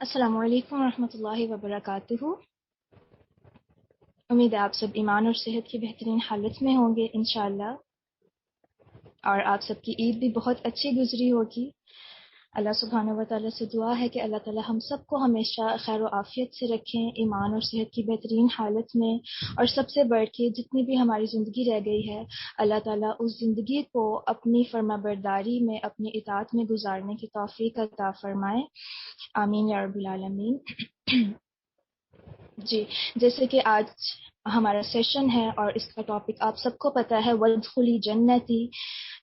السلام علیکم ورحمۃ اللہ وبرکاتہ۔ امید ہے آپ سب ایمان اور صحت کی بہترین حالت میں ہوں گے انشاءاللہ، اور آپ سب کی عید بھی بہت اچھی گزری ہوگی۔ اللہ سبحانہ و تعالیٰ سے دعا ہے کہ اللہ تعالیٰ ہم سب کو ہمیشہ خیر و عافیت سے رکھیں، ایمان اور صحت کی بہترین حالت میں، اور سب سے بڑھ کے جتنی بھی ہماری زندگی رہ گئی ہے اللہ تعالیٰ اس زندگی کو اپنی فرما برداری میں، اپنی اطاعت میں گزارنے کی توفیق عطا فرمائے، آمین یا رب العالمین۔ جی، جیسے کہ آج ہمارا سیشن ہے اور اس کا ٹاپک آپ سب کو پتہ ہے، وادخلی جنتی۔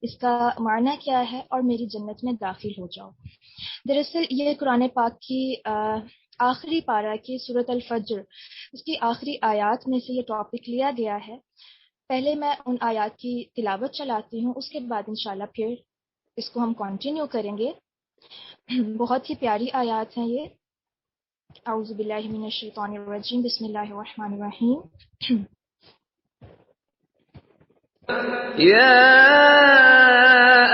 اس کا معنی کیا ہے؟ اور میری جنت میں داخل ہو جاؤ۔ دراصل یہ قرآن پاک کی آخری پارہ کی سورۃ الفجر، اس کی آخری آیات میں سے یہ ٹاپک لیا گیا ہے۔ پہلے میں ان آیات کی تلاوت چلاتی ہوں، اس کے بعد انشاءاللہ پھر اس کو ہم کنٹینیو کریں گے۔ بہت ہی پیاری آیات ہیں یہ۔ اعوذ باللہ من الشیطان الرجیم، بسم اللہ الرحمن الرحیم۔ يا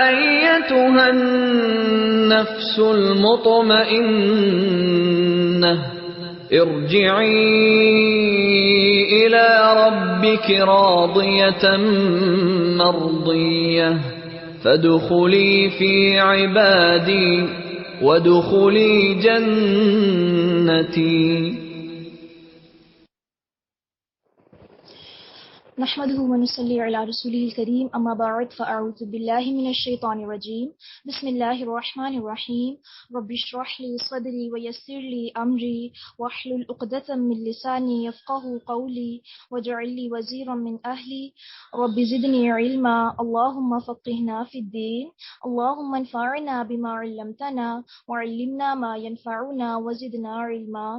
أيتها النفس المطمئنة ارجعي إلى ربك راضية مرضية فادخلي في عبادي وادخلي جنتي۔ نحمده ونصلي على رسوله الكريم، اما بعد فاعوذ بالله من الشيطان الرجيم، بسم الله الرحمن الرحيم۔ رب اشرح لي صدري ويسر لي امري واحلل عقدة من لساني يفقهوا قولي واجعل لي وزيرا من اهلي رب زدني علما اللهم فقهنا في الدين اللهم انفعنا بما علمتنا وعلمنا ما ينفعنا وزدنا علما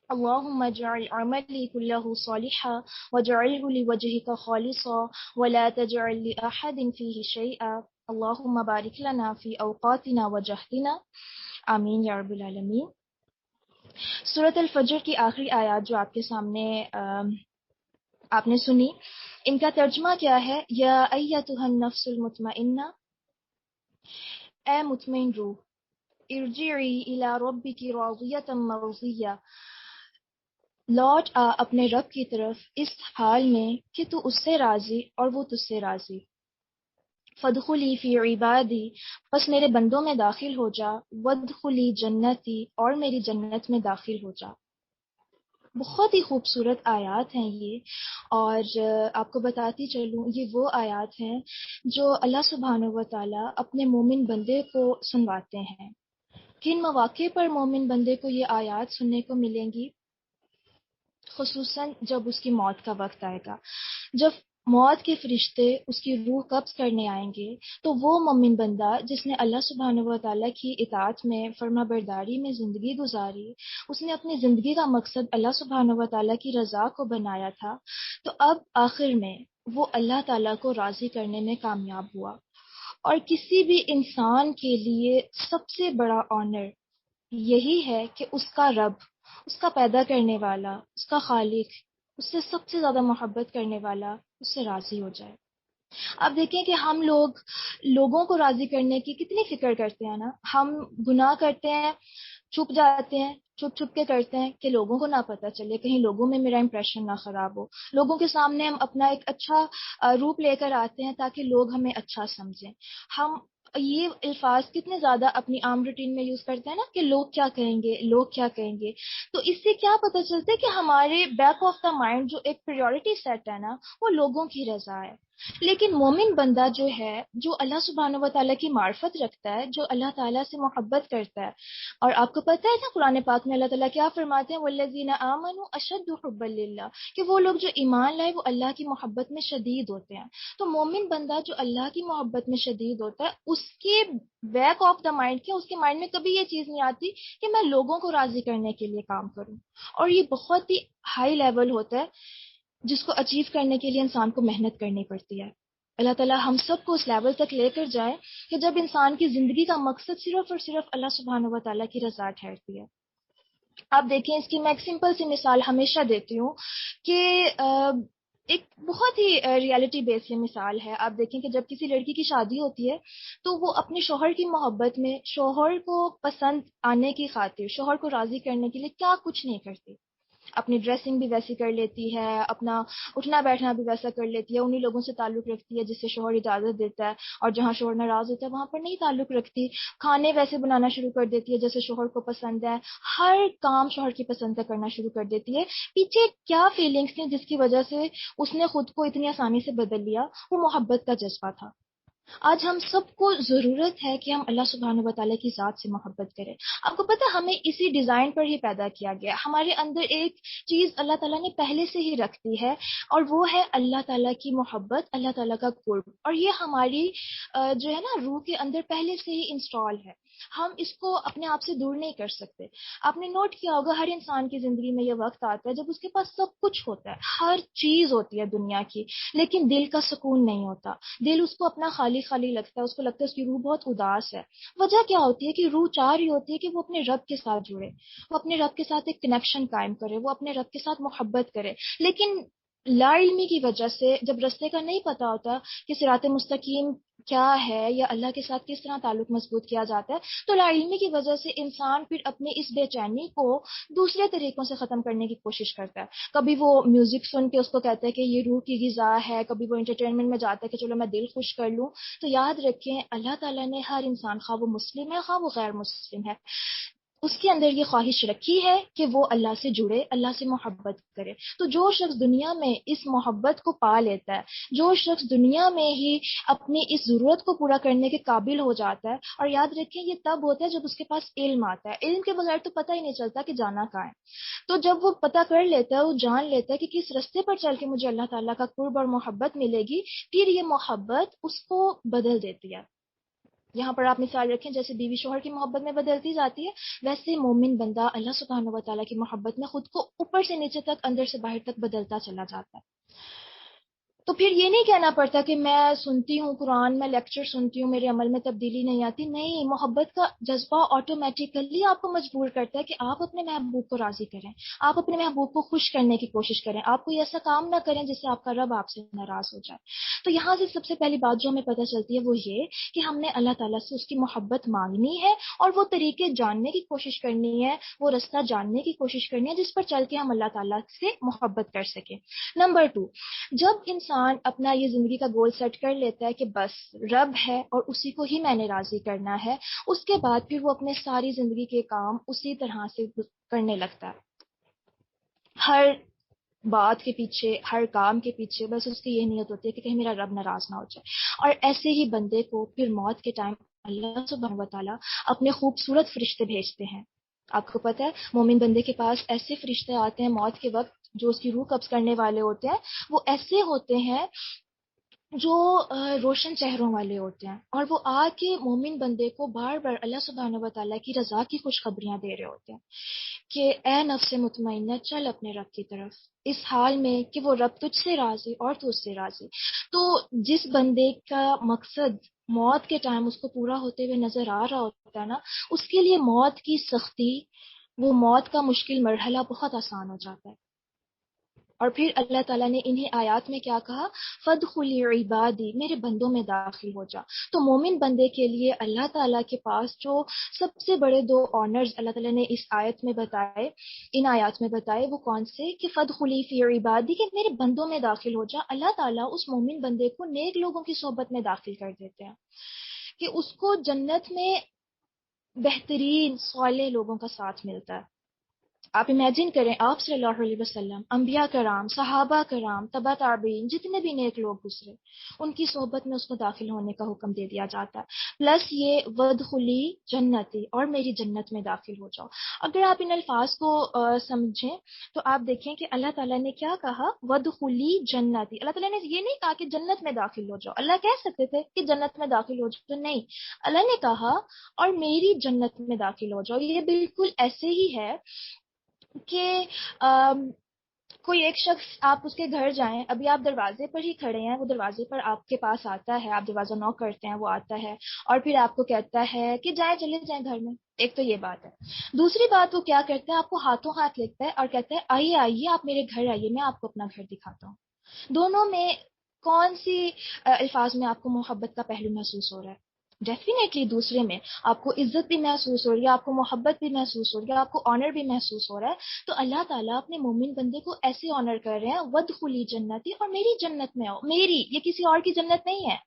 اللهم اجعل عملي كله صالحا واجعله لوجهك خالصا ولا تجعل لأحد فيه شيئا اللهم بارك لنا في أوقاتنا وجهدنا آمین یا رب العالمین۔ سورۃ الفجر کی آخری آیات جو آپ کے سامنے آپ نے سنی، ان کا ترجمہ کیا ہے؟ یا ایتھا النفس المطمئنہ، اے مطمئن روح، ارجعی الی ربک راضیۃ مرضیہ، لوٹ آ اپنے رب کی طرف اس حال میں کہ تو اس سے راضی اور وہ تجھ سے راضی۔ فادخلی فی عبادی، پس میرے بندوں میں داخل ہو جا، وادخلی جنتی، اور میری جنت میں داخل ہو جا۔ بہت ہی خوبصورت آیات ہیں یہ، اور آپ کو بتاتی چلوں یہ وہ آیات ہیں جو اللہ سبحانہ و تعالیٰ اپنے مومن بندے کو سنواتے ہیں۔ کن مواقع پر مومن بندے کو یہ آیات سننے کو ملیں گی؟ خصوصاً جب اس کی موت کا وقت آئے گا، جب موت کے فرشتے اس کی روح قبض کرنے آئیں گے، تو وہ مومن بندہ جس نے اللہ سبحانہ و تعالیٰ کی اطاعت میں، فرما برداری میں زندگی گزاری، اس نے اپنی زندگی کا مقصد اللہ سبحانہ و تعالیٰ کی رضا کو بنایا تھا، تو اب آخر میں وہ اللہ تعالیٰ کو راضی کرنے میں کامیاب ہوا۔ اور کسی بھی انسان کے لیے سب سے بڑا آنر یہی ہے کہ اس کا رب، اس کا پیدا کرنے والا، اس کا خالق، اس سے سب سے زیادہ محبت کرنے والا اس سے راضی ہو جائے۔ اب دیکھیں کہ ہم لوگوں کو راضی کرنے کی کتنی فکر کرتے ہیں نا، ہم گناہ کرتے ہیں، چھپ جاتے ہیں، چھپ چھپ کے کرتے ہیں کہ لوگوں کو نہ پتہ چلے، کہیں لوگوں میں میرا امپریشن نہ خراب ہو، لوگوں کے سامنے ہم اپنا ایک اچھا روپ لے کر آتے ہیں تاکہ لوگ ہمیں اچھا سمجھیں۔ ہم یہ الفاظ کتنے زیادہ اپنی عام روٹین میں یوز کرتے ہیں نا کہ لوگ کیا کہیں گے، لوگ کیا کہیں گے۔ تو اس سے کیا پتہ چلتا ہے کہ ہمارے بیک آف دا مائنڈ جو ایک پریورٹی سیٹ ہے نا، وہ لوگوں کی رضا ہے۔ لیکن مومن بندہ جو ہے، جو اللہ سبحانہ و تعالیٰ کی معرفت رکھتا ہے، جو اللہ تعالیٰ سے محبت کرتا ہے، اور آپ کو پتہ ہے نا قرآن پاک میں اللہ تعالیٰ کیا فرماتے ہیں؟ والذین آمنوا اشد حبا للہ، کہ وہ لوگ جو ایمان لائے وہ اللہ کی محبت میں شدید ہوتے ہیں۔ تو مومن بندہ جو اللہ کی محبت میں شدید ہوتا ہے، اس کے بیک آف دا مائنڈ کیا، اس کے مائنڈ میں کبھی یہ چیز نہیں آتی کہ میں لوگوں کو راضی کرنے کے لیے کام کروں۔ اور یہ بہت ہی ہائی لیول ہوتا ہے جس کو اچیو کرنے کے لیے انسان کو محنت کرنی پڑتی ہے۔ اللہ تعالیٰ ہم سب کو اس لیول تک لے کر جائے کہ جب انسان کی زندگی کا مقصد صرف اور صرف اللہ سبحانہ و تعالیٰ کی رضا ٹھہرتی ہے۔ آپ دیکھیں، اس کی میں ایک سمپل سی مثال ہمیشہ دیتی ہوں کہ ایک بہت ہی ریالٹی بیس یہ مثال ہے. آپ دیکھیں کہ جب کسی لڑکی کی شادی ہوتی ہے تو وہ اپنے شوہر کی محبت میں شوہر کو پسند آنے کی خاطر شوہر کو راضی کرنے کے لیے کیا کچھ نہیں کرتی. اپنی ڈریسنگ بھی ویسی کر لیتی ہے, اپنا اٹھنا بیٹھنا بھی ویسا کر لیتی ہے, انہی لوگوں سے تعلق رکھتی ہے جس سے شوہر اجازت دیتا ہے, اور جہاں شوہر ناراض ہوتا ہے وہاں پر نہیں تعلق رکھتی. کھانے ویسے بنانا شروع کر دیتی ہے جیسے شوہر کو پسند ہے, ہر کام شوہر کی پسند کا کرنا شروع کر دیتی ہے. پیچھے کیا فیلنگس تھیں جس کی وجہ سے اس نے خود کو اتنی آسانی سے بدل لیا؟ وہ محبت کا جذبہ تھا. آج ہم سب کو ضرورت ہے کہ ہم اللہ سبحانہ و تعالیٰ کی ذات سے محبت کریں. آپ کو پتہ ہے ہمیں اسی ڈیزائن پر ہی پیدا کیا گیا. ہمارے اندر ایک چیز اللہ تعالیٰ نے پہلے سے ہی رکھ دی ہے, اور وہ ہے اللہ تعالیٰ کی محبت, اللہ تعالیٰ کا قرب. اور یہ ہماری جو ہے نا روح کے اندر پہلے سے ہی انسٹال ہے. ہم اس کو اپنے آپ سے دور نہیں کر سکتے. آپ نے نوٹ کیا ہوگا ہر انسان کی زندگی میں یہ وقت آتا ہے جب اس کے پاس سب کچھ ہوتا ہے, ہر چیز ہوتی ہے دنیا کی, لیکن دل کا سکون نہیں ہوتا. دل اس کو اپنا خالی خالی لگتا ہے, اس کو لگتا ہے اس کی روح بہت اداس ہے. وجہ کیا ہوتی ہے کہ روح چاہ رہی ہوتی ہے کہ وہ اپنے رب کے ساتھ جڑے, وہ اپنے رب کے ساتھ ایک کنیکشن قائم کرے, وہ اپنے رب کے ساتھ محبت کرے. لیکن لا علمی کی وجہ سے جب رستے کا نہیں پتا ہوتا کہ صراط مستقیم کیا ہے یا اللہ کے ساتھ کس طرح تعلق مضبوط کیا جاتا ہے, تو لا علمی کی وجہ سے انسان پھر اپنے اس بے چینی کو دوسرے طریقوں سے ختم کرنے کی کوشش کرتا ہے. کبھی وہ میوزک سن کے اس کو کہتا ہے کہ یہ روح کی غذا ہے, کبھی وہ انٹرٹینمنٹ میں جاتا ہے کہ چلو میں دل خوش کر لوں. تو یاد رکھیں اللہ تعالیٰ نے ہر انسان, خواہ وہ مسلم ہے خواہ وہ غیر مسلم ہے, اس کے اندر یہ خواہش رکھی ہے کہ وہ اللہ سے جڑے, اللہ سے محبت کرے. تو جو شخص دنیا میں اس محبت کو پا لیتا ہے, جو شخص دنیا میں ہی اپنی اس ضرورت کو پورا کرنے کے قابل ہو جاتا ہے, اور یاد رکھیں یہ تب ہوتا ہے جب اس کے پاس علم آتا ہے. علم کے بغیر تو پتہ ہی نہیں چلتا کہ جانا کہاں ہے. تو جب وہ پتہ کر لیتا ہے, وہ جان لیتا ہے کہ کس رستے پر چل کے مجھے اللہ تعالیٰ کا قرب اور محبت ملے گی, پھر یہ محبت اس کو بدل دیتی ہے. یہاں پر آپ مثال رکھیں جیسے بیوی شوہر کی محبت میں بدلتی جاتی ہے, ویسے مومن بندہ اللہ سبحانہ و تعالیٰ کی محبت میں خود کو اوپر سے نیچے تک, اندر سے باہر تک بدلتا چلا جاتا ہے. تو پھر یہ نہیں کہنا پڑتا کہ میں سنتی ہوں قرآن, میں لیکچر سنتی ہوں, میرے عمل میں تبدیلی نہیں آتی. نہیں, محبت کا جذبہ آٹومیٹیکلی آپ کو مجبور کرتا ہے کہ آپ اپنے محبوب کو راضی کریں, آپ اپنے محبوب کو خوش کرنے کی کوشش کریں, آپ کوئی ایسا کام نہ کریں جس سے آپ کا رب آپ سے ناراض ہو جائے. تو یہاں سے سب سے پہلی بات جو ہمیں پتہ چلتی ہے وہ یہ کہ ہم نے اللہ تعالیٰ سے اس کی محبت مانگنی ہے, اور وہ طریقے جاننے کی کوشش کرنی ہے, وہ رستہ جاننے کی کوشش کرنی ہے جس پر چل کے ہم اللہ تعالیٰ سے محبت کر سکیں. نمبر 2, جب انسان اپنا یہ زندگی کا گول سیٹ کر لیتا ہے کہ بس رب ہے اور اسی کو ہی میں نے راضی کرنا ہے, اس کے بعد پھر وہ اپنے ساری زندگی کے کام اسی طرح سے کرنے لگتا ہے. ہر بات کے پیچھے, ہر کام کے پیچھے بس اس کی یہ نیت ہوتی ہے کہ کہیں میرا رب ناراض نہ ہو جائے. اور ایسے ہی بندے کو پھر موت کے ٹائم اللہ سبحانہ و تعالیٰ اپنے خوبصورت فرشتے بھیجتے ہیں. آپ کو پتہ ہے مومن بندے کے پاس ایسے فرشتے آتے ہیں موت کے وقت, جو اس کی روح قبض کرنے والے ہوتے ہیں, وہ ایسے ہوتے ہیں جو روشن چہروں والے ہوتے ہیں, اور وہ آ کے مومن بندے کو بار بار اللہ سبحانہ و تعالیٰ کی رضا کی خوشخبریاں دے رہے ہوتے ہیں کہ اے نفس مطمئنہ چل اپنے رب کی طرف, اس حال میں کہ وہ رب تجھ سے راضی اور تو اس سے راضی. تو جس بندے کا مقصد موت کے ٹائم اس کو پورا ہوتے ہوئے نظر آ رہا ہوتا ہے نا, اس کے لیے موت کی سختی, وہ موت کا مشکل مرحلہ بہت آسان ہو جاتا ہے. اور پھر اللہ تعالیٰ نے انہیں آیات میں کیا کہا, فَادْخُلِي عِبَادِي, میرے بندوں میں داخل ہو جا. تو مومن بندے کے لیے اللہ تعالیٰ کے پاس جو سب سے بڑے 2 آنرز اللہ تعالیٰ نے اس آیت میں بتائے, ان آیات میں بتائے, وہ کون سے, کہ فَادْخُلِي فِي عِبَادِي, کہ میرے بندوں میں داخل ہو جا. اللہ تعالیٰ اس مومن بندے کو نیک لوگوں کی صحبت میں داخل کر دیتے ہیں کہ اس کو جنت میں بہترین صالح لوگوں کا ساتھ ملتا ہے. آپ امیجن کریں, آپ صلی اللہ علیہ وسلم, انبیاء کرام, صحابہ کرام, تبع تابعین, جتنے بھی نیک لوگ گزرے, ان کی صحبت میں اس کو داخل ہونے کا حکم دے دیا جاتا ہے. پلس یہ وادخلی جنتی, اور میری جنت میں داخل ہو جاؤ. اگر آپ ان الفاظ کو سمجھیں تو آپ دیکھیں کہ اللہ تعالیٰ نے کیا کہا, وادخلی جنتی. اللہ تعالیٰ نے یہ نہیں کہا کہ جنت میں داخل ہو جاؤ. اللہ کہہ سکتے تھے کہ جنت میں داخل ہو جاؤ, تو نہیں, اللہ نے کہا اور میری جنت میں داخل ہو جاؤ. یہ بالکل ایسے ہی ہے کہ کوئی ایک شخص, آپ اس کے گھر جائیں, ابھی آپ دروازے پر ہی کھڑے ہیں, وہ دروازے پر آپ کے پاس آتا ہے, آپ دروازہ نوک کرتے ہیں, وہ آتا ہے اور پھر آپ کو کہتا ہے کہ جائیں, چلے جائیں گھر میں. ایک تو یہ بات ہے. دوسری بات, وہ کیا کرتا ہے, آپ کو ہاتھوں ہاتھ لکھتا ہے اور کہتا ہے آئیے آئیے آپ میرے گھر آئیے, میں آپ کو اپنا گھر دکھاتا ہوں. دونوں میں کون سی الفاظ میں آپ کو محبت کا پہلو محسوس ہو رہا ہے؟ ڈیفینیٹلی دوسرے میں آپ کو عزت بھی محسوس ہو رہی ہے، آپ کو محبت بھی محسوس ہو رہی ہے، آپ کو آنر بھی محسوس ہو رہا ہے. تو اللہ تعالیٰ اپنے مومن بندے کو ایسے آنر کر رہے ہیں، وَادْخُلِي جنتی، اور میری جنت میں آؤ. میری، یہ کسی اور کی جنت نہیں ہے،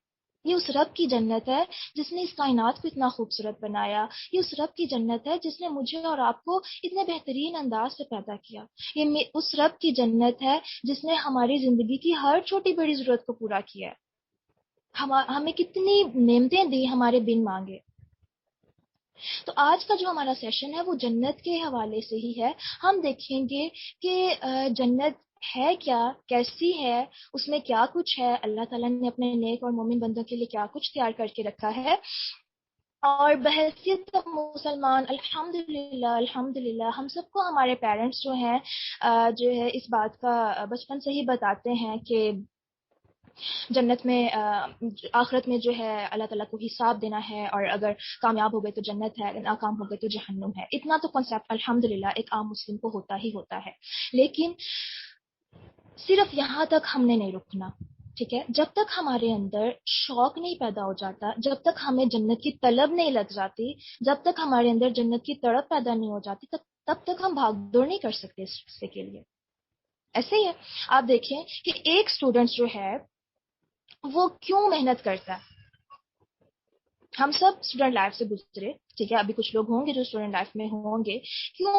یہ اس رب کی جنت ہے جس نے اس کائنات کو اتنا خوبصورت بنایا. یہ اس رب کی جنت ہے جس نے مجھے اور آپ کو اتنے بہترین انداز سے پیدا کیا. یہ اس رب کی جنت ہے جس نے ہماری زندگی کی ہر چھوٹی بڑی ضرورت کو پورا کیا ہے. ہمیں کتنی نعمتیں دی ہمارے بن مانگے. تو آج کا جو ہمارا سیشن ہے وہ جنت کے حوالے سے ہی ہے. ہم دیکھیں گے کہ جنت ہے کیا، کیسی ہے، اس میں کیا کچھ ہے، اللہ تعالیٰ نے اپنے نیک اور مومن بندوں کے لیے کیا کچھ تیار کر کے رکھا ہے. اور بحیثیت مسلمان الحمدللہ ہم سب کو ہمارے پیرنٹس جو ہے اس بات کا بچپن سے ہی بتاتے ہیں کہ جنت میں آخرت میں جو ہے اللہ تعالیٰ کو حساب دینا ہے، اور اگر کامیاب ہو گئے تو جنت ہے، اگر ناکام ہو گئے تو جہنم ہے. اتنا تو کنسیپٹ الحمدللہ ایک عام مسلم کو ہوتا ہی ہوتا ہے. لیکن صرف یہاں تک ہم نے نہیں رکنا. ٹھیک ہے، جب تک ہمارے اندر شوق نہیں پیدا ہو جاتا، جب تک ہمیں جنت کی طلب نہیں لگ جاتی، جب تک ہمارے اندر جنت کی تڑپ پیدا نہیں ہو جاتی، تب تک ہم بھاگ دوڑ نہیں کر سکتے اس راستے کے لیے. ایسے ہی ہے، آپ دیکھیں کہ ایک اسٹوڈنٹ جو ہے وہ کیوں محنت کرتا ہے. ہم سب اسٹوڈنٹ لائف سے گزرے، ٹھیک ہے، ابھی کچھ لوگ ہوں گے جو اسٹوڈنٹ لائف میں ہوں گے. کیوں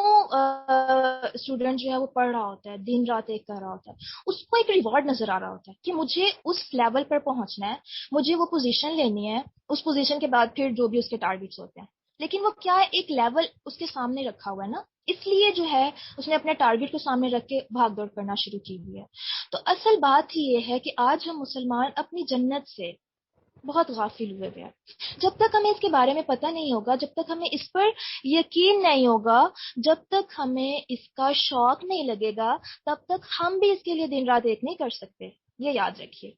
اسٹوڈنٹ جو ہے وہ پڑھ رہا ہوتا ہے، دن رات ایک کر رہا ہوتا ہے؟ اس کو ایک ریوارڈ نظر آ رہا ہوتا ہے کہ مجھے اس لیول پر پہنچنا ہے، مجھے وہ پوزیشن لینی ہے، اس پوزیشن کے بعد پھر جو بھی اس کے ٹارگیٹس ہوتے ہیں. لیکن وہ کیا ہے، ایک لیول اس کے سامنے رکھا ہوا ہے نا، اس لیے جو ہے اس نے اپنے ٹارگیٹ کو سامنے رکھ کے بھاگ دوڑ کرنا شروع کی ہوئی ہے. تو اصل بات ہی یہ ہے کہ آج ہم مسلمان اپنی جنت سے بہت غافل ہوئے ہوئے ہیں. جب تک ہمیں اس کے بارے میں پتہ نہیں ہوگا، جب تک ہمیں اس پر یقین نہیں ہوگا، جب تک ہمیں اس کا شوق نہیں لگے گا، تب تک ہم بھی اس کے لیے دن رات ایک نہیں کر سکتے. یہ یاد رکھیے.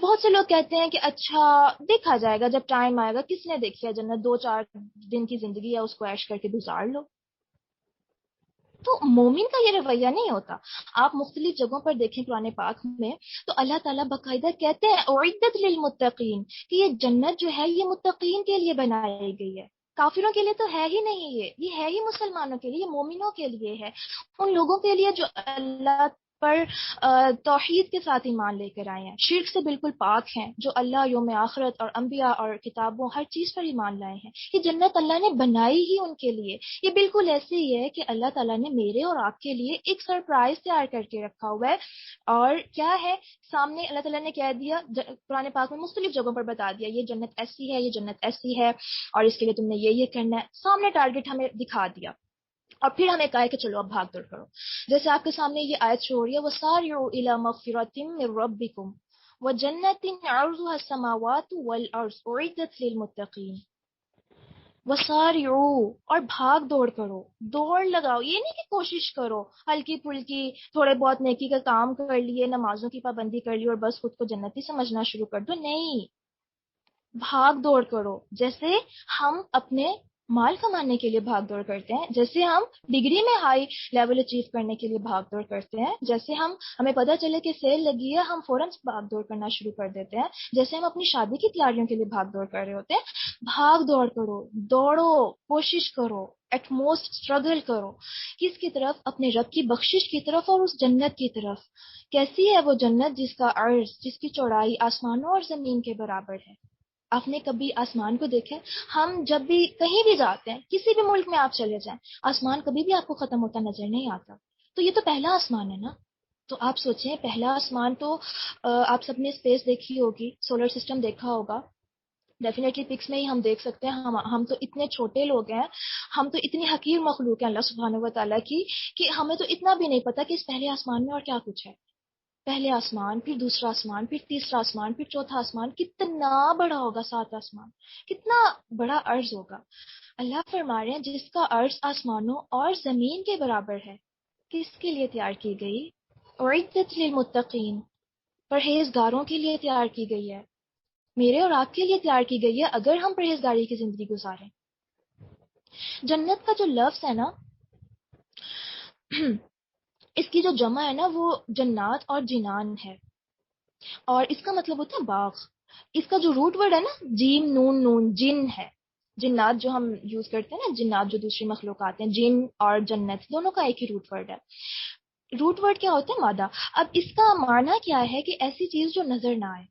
بہت سے لوگ کہتے ہیں کہ اچھا دیکھا جائے گا جب ٹائم آئے گا، کس نے دیکھی ہے جنت، 2-4 دن کی زندگی ہے، اس کو عیش کر کے گزار لو. تو مومن کا یہ رویہ نہیں ہوتا. آپ مختلف جگہوں پر دیکھیں قرآن پاک میں تو اللہ تعالیٰ باقاعدہ کہتے ہیں اعدت للمتقین، کہ یہ جنت جو ہے یہ متقین کے لیے بنائی گئی ہے. کافروں کے لیے تو ہے ہی نہیں، یہ ہے ہی مسلمانوں کے لیے، یہ مومنوں کے لیے ہے، ان لوگوں کے لیے جو اللہ پر توحید کے ساتھ ایمان لے کر آئے ہیں، شرک سے بالکل پاک ہیں، جو اللہ، یوم آخرت اور انبیاء اور کتابوں ہر چیز پر ایمان لائے ہیں. یہ جنت اللہ نے بنائی ہی ان کے لیے. یہ بالکل ایسے ہی ہے کہ اللہ تعالیٰ نے میرے اور آپ کے لیے ایک سرپرائز تیار کر کے رکھا ہوا ہے. اور کیا ہے سامنے اللہ تعالیٰ نے کہہ دیا، قرآن پاک میں مختلف جگہوں پر بتا دیا یہ جنت ایسی ہے، یہ جنت ایسی ہے، اور اس کے لیے تم نے یہ کرنا ہے. سامنے ٹارگیٹ ہمیں دکھا دیا، اور پھر ہمیں کہا ہے کہ چلو اب بھاگ دوڑ کرو. جیسے آپ کے سامنے یہ آیت شو ہو رہی ہے، وَسَارِعُوا إِلَىٰ مَغْفِرَةٍ مِّن رَّبِّكُمْ وَجَنَّةٍ عَرْضُهَا السَّمَاوَاتُ وَالْأَرْضُ أُعِدَّتْ لِلْمُتَّقِينَ. وَسَارِعُوا، اور بھاگ دوڑ کرو، دوڑ لگاؤ. یہ نہیں کہ کوشش کرو ہلکی پھلکی، تھوڑے بہت نیکی کا کام کر لیے، نمازوں کی پابندی کر لی اور بس خود کو جنتی سمجھنا شروع کر دو. نہیں، بھاگ دوڑ کرو. جیسے ہم اپنے مال کمانے کے لیے بھاگ دوڑ کرتے ہیں، جیسے ہم ڈگری میں ہائی لیول اچیو کرنے کے لیے بھاگ دوڑ کرتے ہیں، جیسے ہمیں پتہ چلے کہ سیل لگی ہے ہم فوراً بھاگ دوڑ کرنا شروع کر دیتے ہیں، جیسے ہم اپنی شادی کی تیاریوں کے لیے بھاگ دوڑ کر رہے ہوتے ہیں. بھاگ دوڑ کرو، دوڑو، کوشش کرو، ایٹ موسٹ اسٹرگل کرو. کس کی طرف؟ اپنے رب کی بخشش کی طرف اور اس جنت کی طرف. کیسی ہے وہ جنت؟ جس کا عرض، جس کی چوڑائی آسمانوں اور زمین کے برابر ہے. آپ نے کبھی آسمان کو دیکھا؟ ہم جب بھی کہیں بھی جاتے ہیں، کسی بھی ملک میں آپ چلے جائیں، آسمان کبھی بھی آپ کو ختم ہوتا نظر نہیں آتا. تو یہ تو پہلا آسمان ہے نا. تو آپ سوچیں، پہلا آسمان تو آپ سب نے اسپیس دیکھی ہوگی، سولر سسٹم دیکھا ہوگا، ڈیفینیٹلی پکس میں ہی ہم دیکھ سکتے ہیں. ہم تو اتنے چھوٹے لوگ ہیں، ہم تو اتنی حقیر مخلوق ہیں اللہ سبحانہ و تعالیٰ کی، کہ ہمیں تو اتنا بھی نہیں پتا کہ اس پہلے آسمان میں اور کیا کچھ ہے. پہلے آسمان، پھر دوسرا آسمان، پھر تیسرا آسمان، پھر چوتھا آسمان. کتنا بڑا ہوگا 7 آسمان، کتنا بڑا عرض ہوگا. اللہ فرما رہے ہیں جس کا عرض آسمانوں اور زمین کے برابر ہے، کس کے لیے تیار کی گئی؟ اعدت للمتقین، پرہیزگاروں کے لیے تیار کی گئی ہے، میرے اور آپ کے لیے تیار کی گئی ہے اگر ہم پرہیزگاری کی زندگی گزاریں. جنت کا جو لفظ ہے نا، اس کی جو جمع ہے نا وہ جنات اور جنان ہے. اور اس کا مطلب ہوتا ہے باغ. اس کا جو روٹ ورڈ ہے نا جیم نون نون، جن ہے. جنات جو ہم یوز کرتے ہیں نا، جنات جو دوسری مخلوقات ہیں، جن اور جنت دونوں کا ایک ہی روٹ ورڈ ہے. روٹ ورڈ کیا ہوتا ہے؟ مادہ. اب اس کا معنی کیا ہے کہ ایسی چیز جو نظر نہ آئے.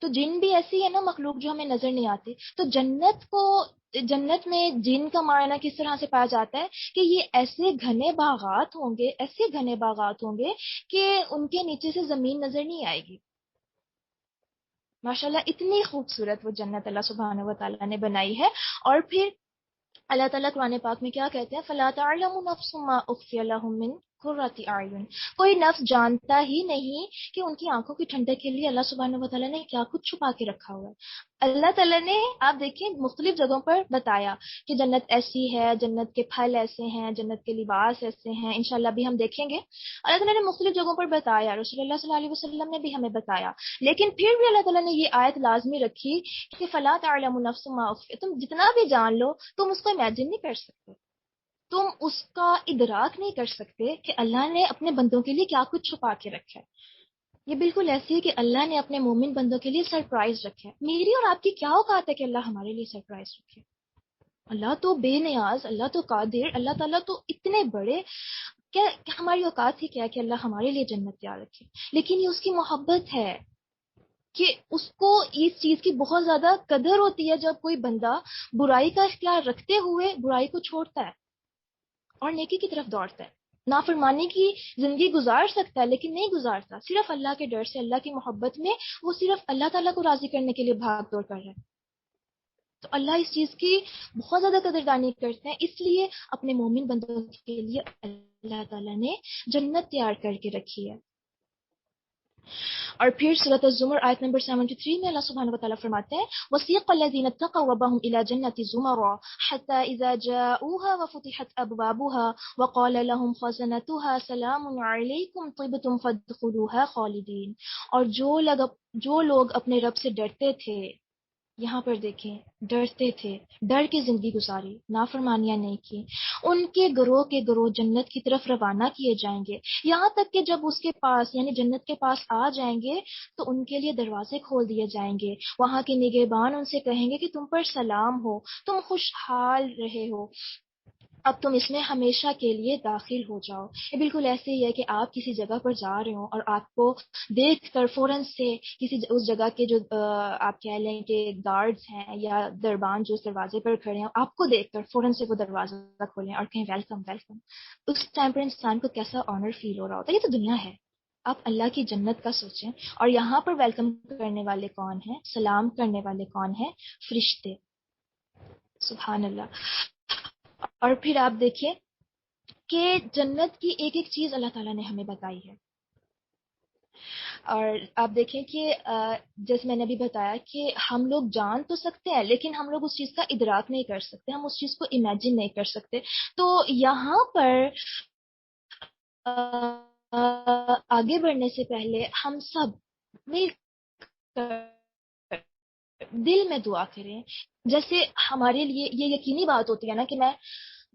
تو جن بھی ایسی ہے نا مخلوق جو ہمیں نظر نہیں آتے. تو جنت میں جن کا معنی کس طرح سے پایا جاتا ہے کہ یہ ایسے گھنے باغات ہوں گے، ایسے گھنے باغات ہوں گے کہ ان کے نیچے سے زمین نظر نہیں آئے گی. ماشاءاللہ اتنی خوبصورت وہ جنت اللہ سبحانہ و تعالیٰ نے بنائی ہے. اور پھر اللہ تعالیٰ قرآن پاک میں کیا کہتے ہیں؟ فَلَا تَعْلَمُ نَفْسٌ مَّا أُخْفِيَ لَهُم مِّن قُرَّةِ أَعْيُنٍ. کوئی نفس جانتا ہی نہیں کہ ان کی آنکھوں کی ٹھنڈک کے لیے اللہ سبحانہ و تعالیٰ نے کیا کچھ چھپا کے رکھا ہوا ہے. اللہ تعالیٰ نے آپ دیکھیں مختلف جگہوں پر بتایا کہ جنت ایسی ہے، جنت کے پھل ایسے ہیں، جنت کے لباس ایسے ہیں. انشاءاللہ بھی ہم دیکھیں گے. اللہ تعالیٰ نے مختلف جگہوں پر بتایا، رسول اللہ صلی اللہ علیہ وسلم نے بھی ہمیں بتایا. لیکن پھر بھی اللہ تعالیٰ نے یہ آیت لازمی رکھی کہ فَلَا تَعْلَمُ نَفْسٌ مَّا أُخْفِيَ. تم جتنا بھی جان لو تم اس کو امیجن نہیں کر سکتے، تم اس کا ادراک نہیں کر سکتے کہ اللہ نے اپنے بندوں کے لیے کیا کچھ چھپا کے رکھا ہے. یہ بالکل ایسی ہے کہ اللہ نے اپنے مومن بندوں کے لیے سرپرائز رکھا ہے. میری اور آپ کی کیا اوقات ہے کہ اللہ ہمارے لیے سرپرائز رکھے؟ اللہ تو بے نیاز، اللہ تو قادر، اللہ تعالیٰ تو اتنے بڑے، کیا ہماری اوقات ہی کیا ہے کہ اللہ ہمارے لیے جنت تیار رکھے. لیکن یہ اس کی محبت ہے کہ اس کو اس چیز کی بہت زیادہ قدر ہوتی ہے جب کوئی بندہ برائی کا اختیار رکھتے ہوئے برائی کو چھوڑتا ہے اور نیکی کی طرف دوڑتا ہے. نافرمانی کی زندگی گزار سکتا ہے لیکن نہیں گزارتا، صرف اللہ کے ڈر سے، اللہ کی محبت میں وہ صرف اللہ تعالیٰ کو راضی کرنے کے لیے بھاگ دوڑ کر رہا ہے. تو اللہ اس چیز کی بہت زیادہ قدردانی کرتے ہیں، اس لیے اپنے مومن بندوں کے لیے اللہ تعالیٰ نے جنت تیار کر کے رکھی ہے. اور پھر سورۃ الزمر آیت نمبر 73 میں اللہ سبحانہ وتعالیٰ فرماتے ہیں وَسِيقَ الَّذِينَ اتَّقَوْا رَبَّهُمْ إِلَى جَنَّةِ زُمَرًا حَتَّى إِذَا جَاءُوهَا وَفُتِحَتْ أَبْوَابُهَا وَقَالَ لَهُمْ خَزَنَتُهَا سَلَامٌ عَلَيْكُمْ طِبْتُمْ فَادْخُلُوهَا خَالِدِينَ. اور جو لوگ اپنے رب سے ڈرتے تھے، یہاں پر دیکھیں ڈرتے تھے، ڈر کے زندگی گزاری، نافرمانیاں نہیں کی، ان کے گروہ جنت کی طرف روانہ کیے جائیں گے. یہاں تک کہ جب اس کے پاس یعنی جنت کے پاس آ جائیں گے تو ان کے لیے دروازے کھول دیے جائیں گے. وہاں کے نگہبان ان سے کہیں گے کہ تم پر سلام ہو، تم خوشحال رہے ہو، اب تم اس میں ہمیشہ کے لیے داخل ہو جاؤ. یہ بالکل ایسے ہی ہے کہ آپ کسی جگہ پر جا رہے ہوں اور آپ کو دیکھ کر فوراً سے اس جگہ کے جو آپ کہہ لیں کہ گارڈز ہیں یا دربان جو اس دروازے پر کھڑے ہیں، آپ کو دیکھ کر فوراً سے وہ دروازہ کھولیں اور کہیں ویلکم ویلکم. اس ٹائم پر انسان کو کیسا آنر فیل ہو رہا ہوتا ہے. یہ تو دنیا ہے، آپ اللہ کی جنت کا سوچیں. اور یہاں پر ویلکم کرنے والے کون ہیں؟ سلام کرنے والے کون ہیں؟ فرشتے. سبحان اللہ. اور پھر آپ دیکھیں کہ جنت کی ایک ایک چیز اللہ تعالیٰ نے ہمیں بتائی ہے. اور آپ دیکھیں کہ جیسے میں نے ابھی بتایا کہ ہم لوگ جان تو سکتے ہیں لیکن ہم لوگ اس چیز کا ادراک نہیں کر سکتے، ہم اس چیز کو امیجن نہیں کر سکتے. تو یہاں پر آگے بڑھنے سے پہلے ہم سب مل کر دل میں دعا کریں. جیسے ہمارے لیے یہ یقینی بات ہوتی ہے نا کہ میں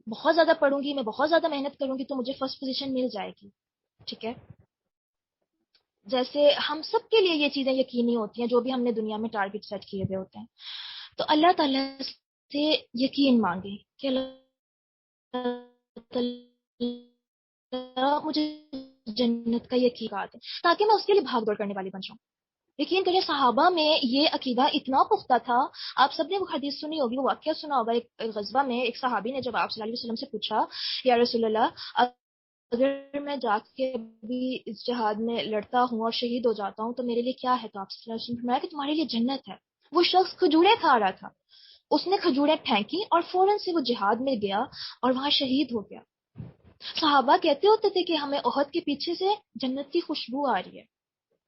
بہت زیادہ پڑھوں گی، میں بہت زیادہ محنت کروں گی تو مجھے فرسٹ پوزیشن مل جائے گی. ٹھیک ہے، جیسے ہم سب کے لیے یہ چیزیں یقینی ہوتی ہیں جو بھی ہم نے دنیا میں ٹارگٹ سیٹ کیے ہوئے ہوتے ہیں. تو اللہ تعالیٰ سے یقین مانگیں کہ اللہ تعالیٰ مجھے جنت کا یقین دے تاکہ میں اس کے لیے بھاگ دوڑ کرنے والی بن جاؤں. یقین کریں صحابہ میں یہ عقیدہ اتنا پختہ تھا. آپ سب نے وہ حدیث سنی ہوگی، وہ واقعہ سنا ہوگا. ایک غزوہ میں ایک صحابی نے جب آپ صلی اللہ علیہ وسلم سے پوچھا یا رسول اللہ اگر میں جا کے بھی اس جہاد میں لڑتا ہوں اور شہید ہو جاتا ہوں تو میرے لیے کیا ہے؟ تو آپ صلی اللہ علیہ وسلم نے فرمایا کہ تمہارے لیے جنت ہے. وہ شخص کھجوریں کھا رہا تھا، اس نے کھجوریں پھینکی اور فوراً سے وہ جہاد میں گیا اور وہاں شہید ہو گیا. صحابہ کہتے ہوتے تھے کہ ہمیں احد کے پیچھے سے جنت کی خوشبو آ رہی ہے.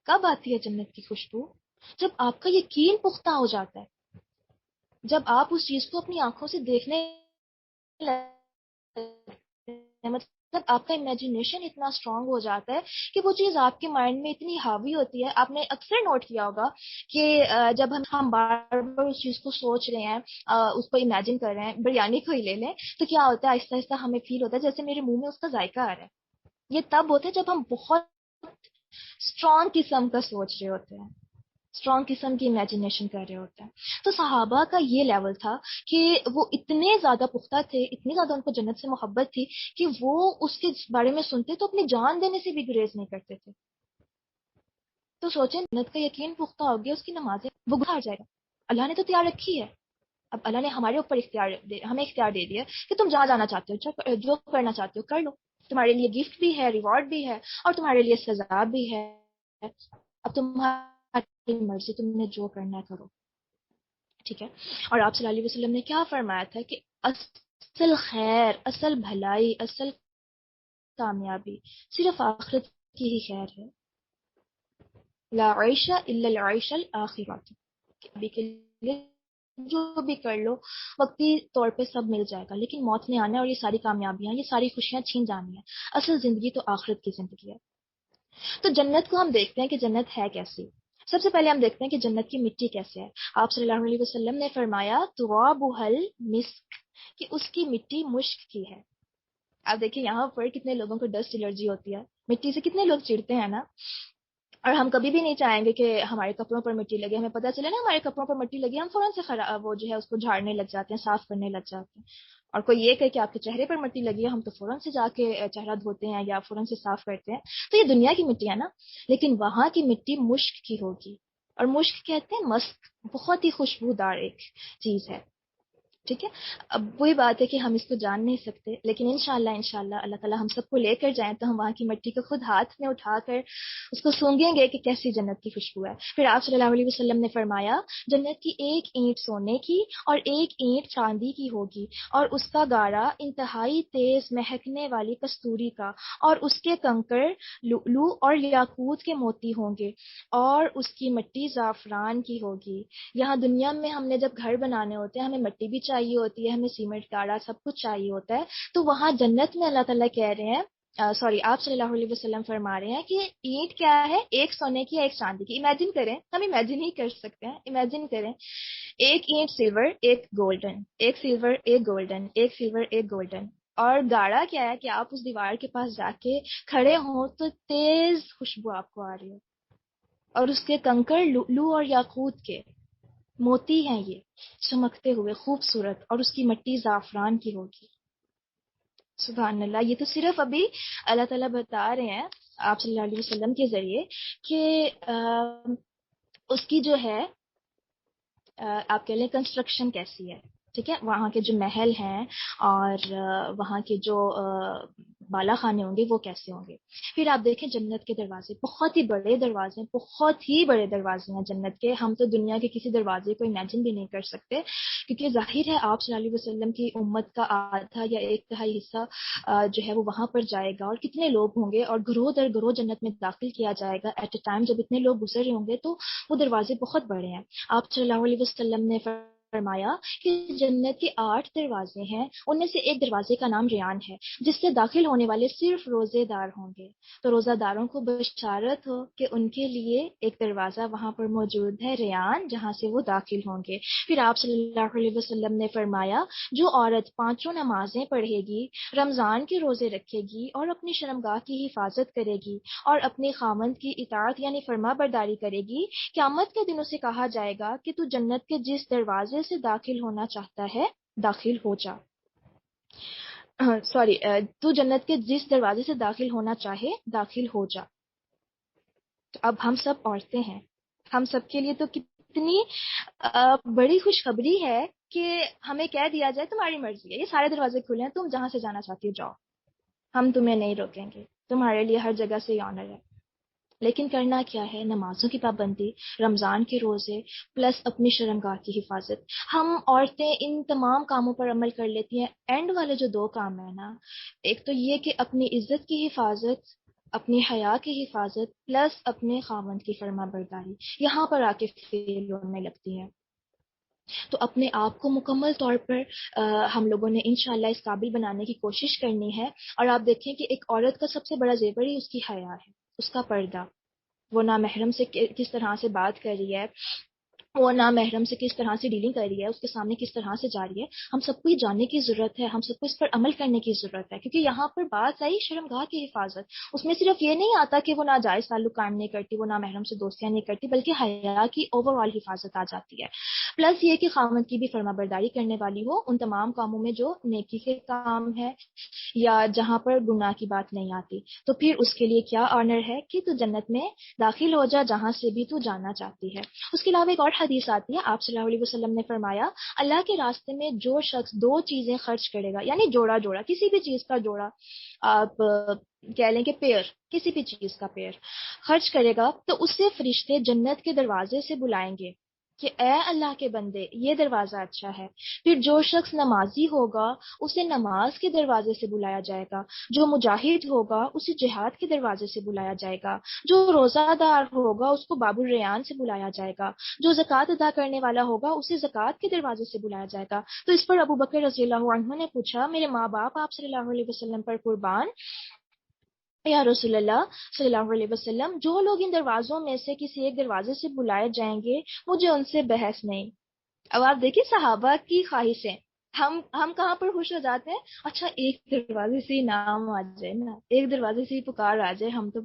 کب آتی ہے جنت کی خوشبو؟ جب آپ کا یقین پختہ ہو جاتا ہے، جب آپ اس چیز کو اپنی آنکھوں سے دیکھنے مطلب آپ کا امیجنیشن اتنا اسٹرانگ ہو جاتا ہے کہ وہ چیز آپ کے مائنڈ میں اتنی حاوی ہوتی ہے. آپ نے اکثر نوٹ کیا ہوگا کہ جب ہم بار بار اس چیز کو سوچ رہے ہیں، اس کو امیجن کر رہے ہیں، بریانی کو ہی لے لیں تو کیا ہوتا ہے آہستہ آہستہ ہمیں فیل ہوتا ہے جیسے میرے منہ میں اس کا ذائقہ آ رہا ہے. یہ تب ہوتا ہے جب ہم بہت اسٹرانگ قسم کا سوچ رہے ہوتے ہیں، اسٹرانگ قسم کی امیجنیشن کر رہے ہوتے ہیں. تو صحابہ کا یہ لیول تھا کہ وہ اتنے زیادہ پختہ تھے، اتنی زیادہ ان کو جنت سے محبت تھی کہ وہ اس کے بارے میں سنتے تو اپنی جان دینے سے بھی گریز نہیں کرتے تھے. تو سوچیں، جنت کا یقین پختہ ہو گیا، اس کی نمازیں وہ گھر جائے گا. اللہ نے تو تیار رکھی ہے. اب اللہ نے ہمارے اوپر ہمیں اختیار دے دیا کہ تم جہاں جانا چاہتے ہو، جو کرنا چاہتے ہو کر لو. تمہارے لیے گفٹ بھی ہے، ریوارڈ بھی ہے، اور تمہارے لیے سزا بھی ہے. اب تمہاری مرضی، تم نے جو کرنا ہے کرو. ٹھیک ہے. اور آپ صلی اللہ علیہ وسلم نے کیا فرمایا تھا کہ اصل خیر، اصل بھلائی، اصل کامیابی صرف آخرت کی ہی خیر ہے. لا عیش الا العیش الاخرۃ. ابھی کے لیے جو بھی کر لو وقتی طور پہ سب مل جائے گا، لیکن موت نے آنا ہے اور یہ ساری کامیابیاں، یہ ساری خوشیاں چھین جانی ہیں. اصل زندگی تو آخرت کی زندگی ہے. تو جنت کو ہم دیکھتے ہیں کہ جنت ہے کیسی. سب سے پہلے ہم دیکھتے ہیں کہ جنت کی مٹی کیسے ہے. آپ صلی اللہ علیہ وسلم نے فرمایا ترابها المسک، کہ اس کی مٹی مشک کی ہے. آپ دیکھیں یہاں پر کتنے لوگوں کو ڈسٹ الرجی ہوتی ہے، مٹی سے کتنے لوگ چڑتے ہیں نا. اور ہم کبھی بھی نہیں چاہیں گے کہ ہمارے کپڑوں پر مٹی لگے. ہمیں پتہ چلے نا ہمارے کپڑوں پر مٹی لگی، ہم فوراً سے وہ جو ہے اس کو جھاڑنے لگ جاتے ہیں، صاف کرنے لگ جاتے ہیں. اور کوئی یہ کہے کہ آپ کے چہرے پر مٹی لگی ہے، ہم تو فوراً سے جا کے چہرہ دھوتے ہیں یا فوراً سے صاف کرتے ہیں. تو یہ دنیا کی مٹی ہے نا، لیکن وہاں کی مٹی مشک کی ہوگی. اور مشک کہتے ہیں مسک، بہت ہی خوشبودار ایک چیز ہے. ٹھیک ہے. اب وہی بات ہے کہ ہم اس کو جان نہیں سکتے، لیکن انشاءاللہ اللہ تعالیٰ ہم سب کو لے کر جائیں تو ہم وہاں کی مٹی کو خود ہاتھ میں اٹھا کر اس کو سونگیں گے کہ کیسی جنت کی خوشبو ہے. پھر آپ صلی اللہ علیہ وسلم نے فرمایا جنت کی ایک اینٹ سونے کی اور ایک اینٹ چاندی کی ہوگی، اور اس کا گارا انتہائی تیز مہکنے والی کستوری کا، اور اس کے کنکر لؤلؤ اور یاقوت کے موتی ہوں گے، اور اس کی مٹی زعفران کی ہوگی. یہاں دنیا میں ہم نے جب گھر بنانے ہوتے ہیں ہمیں مٹی بھی چاہیے ہوتی ہے، ہمیں سیمنٹ گاڑا سب کچھ چاہیے ہوتا ہے. تو وہاں جنت میں اللہ تعالیٰ کہہ رہے ہیں، آپ صلی اللہ علیہ وسلم فرما رہے ہیں کہ اینٹ کیا ہے، ایک سونے کی ایک چاندی کی. امیجن کریں، ہم امیجن ہی کر سکتے ہیں. امیجن کریں ایک اینٹ سلور ایک گولڈن، ایک سلور ایک گولڈن، ایک سلور ایک گولڈن. اور گاڑا کیا ہے کہ آپ اس دیوار کے پاس جا کے کھڑے ہوں تو تیز خوشبو آپ کو آ رہی ہو. اور اس کے کنکر لؤلؤ اور یاقوت کے موتی ہیں، یہ چمکتے ہوئے خوبصورت، اور اس کی مٹی زعفران کی ہوگی. سبحان اللہ. یہ تو صرف ابھی اللہ تعالیٰ بتا رہے ہیں آپ صلی اللہ علیہ وسلم کے ذریعے کہ اس کی جو ہے آپ کہہ لیں کنسٹرکشن کیسی ہے. ٹھیک ہے. وہاں کے جو محل ہیں اور وہاں کے جو بالا خانے ہوں گے وہ کیسے ہوں گے. پھر آپ دیکھیں جنت کے دروازے، بہت ہی بڑے دروازے، بہت ہی بڑے دروازے ہیں جنت کے. ہم تو دنیا کے کسی دروازے کو امیجن بھی نہیں کر سکتے، کیونکہ ظاہر ہے آپ صلی اللہ علیہ وسلم کی امت کا آدھا یا ایک تہائی حصہ جو ہے وہ وہاں پر جائے گا. اور کتنے لوگ ہوں گے، اور گروہ در گروہ جنت میں داخل کیا جائے گا ایٹ اے ٹائم. جب اتنے لوگ گزر رہے ہوں گے تو وہ دروازے بہت بڑے ہیں. آپ صلی اللہ علیہ وسلم نے فرمایا کہ جنت کے 8 دروازے ہیں، ان میں سے ایک دروازے کا نام ریان ہے، جس سے داخل ہونے والے صرف روزے دار ہوں گے. تو روزہ داروں کو بشارت ہو کہ ان کے لیے ایک دروازہ وہاں پر موجود ہے ریان، جہاں سے وہ داخل ہوں گے. پھر آپ صلی اللہ علیہ وسلم نے فرمایا جو عورت 5 نمازیں پڑھے گی، رمضان کے روزے رکھے گی، اور اپنی شرمگاہ کی حفاظت کرے گی، اور اپنے خامند کی اطاعت یعنی فرما برداری کرے گی، قیامت کے دن اسے کہا جائے گا کہ تو جنت کے جس دروازے سے داخل ہونا چاہتا ہے داخل ہو جا. تو جنت کے جس دروازے سے داخل ہونا چاہے داخل ہو جا. تو اب ہم سب عورتیں ہیں، ہم سب کے لیے تو کتنی بڑی خوشخبری ہے کہ ہمیں کہہ دیا جائے تمہاری مرضی ہے، یہ سارے دروازے کھلے ہیں، تم جہاں سے جانا چاہتی ہو جاؤ، ہم تمہیں نہیں روکیں گے، تمہارے لیے ہر جگہ سے آنر ہے. لیکن کرنا کیا ہے؟ نمازوں کی پابندی، رمضان کے روزے، پلس اپنی شرمگاہ کی حفاظت. ہم عورتیں ان تمام کاموں پر عمل کر لیتی ہیں. اینڈ والے جو 2 کام ہیں نا، ایک تو یہ کہ اپنی عزت کی حفاظت، اپنی حیا کی حفاظت، پلس اپنے خاوند کی فرما برداری، یہاں پر آ کے فیل ہونے لگتی ہیں. تو اپنے آپ کو مکمل طور پر ہم لوگوں نے انشاءاللہ اس قابل بنانے کی کوشش کرنی ہے. اور آپ دیکھیں کہ ایک عورت کا سب سے بڑا زیور ہی اس کی حیا ہے، اس کا پردہ. وہ نامحرم سے کس طرح سے بات کر رہی ہے، وہ نامحرم سے کس طرح سے ڈیلنگ کر رہی ہے، اس کے سامنے کس طرح سے جا رہی ہے، ہم سب کو یہ جاننے کی ضرورت ہے، ہم سب کو اس پر عمل کرنے کی ضرورت ہے، کیونکہ یہاں پر بات آئی شرمگاہ کی حفاظت، اس میں صرف یہ نہیں آتا کہ وہ ناجائز تعلق قائم نہیں کرتی، وہ نامحرم سے دوستیاں نہیں کرتی، بلکہ حیا کی اوور آل حفاظت آ جاتی ہے، پلس یہ کہ خامند کی بھی فرما برداری کرنے والی ہو ان تمام کاموں میں جو نیکی کے کام ہے یا جہاں پر گناہ کی بات نہیں آتی، تو پھر اس کے لیے کیا آنر ہے کہ تو جنت میں داخل ہو جا جہاں سے بھی تو جانا چاہتی ہے۔ اس کے علاوہ ایک اور حدیث آتی ہے، آپ صلی اللہ علیہ وسلم نے فرمایا اللہ کے راستے میں جو شخص 2 چیزیں خرچ کرے گا، یعنی جوڑا جوڑا کسی بھی چیز کا جوڑا، آپ کہہ لیں کہ پیر، کسی بھی چیز کا پیر خرچ کرے گا تو اسے فرشتے جنت کے دروازے سے بلائیں گے کہ اے اللہ کے بندے یہ دروازہ اچھا ہے۔ پھر جو شخص نمازی ہوگا اسے نماز کے دروازے سے بلایا جائے گا، جو مجاہد ہوگا اسے جہاد کے دروازے سے بلایا جائے گا، جو روزہ دار ہوگا اس کو باب الریان سے بلایا جائے گا، جو زکوٰۃ ادا کرنے والا ہوگا اسے زکوٰۃ کے دروازے سے بلایا جائے گا۔ تو اس پر ابو بکر رضی اللہ عنہ نے پوچھا میرے ماں باپ آپ صلی اللہ علیہ وسلم پر قربان، یا رسول اللہ صلی اللہ علیہ وسلم جو لوگ ان دروازوں میں سے کسی ایک دروازے سے بلائے جائیں گے مجھے ان سے بحث نہیں۔ اب آپ دیکھیے صحابہ کی خواہشیں، ہم کہاں پر خوش ہو جاتے ہیں، اچھا ایک دروازے سے ہی نام آ جائے نا، ایک دروازے سے ہی پکار آ جائے، ہم تو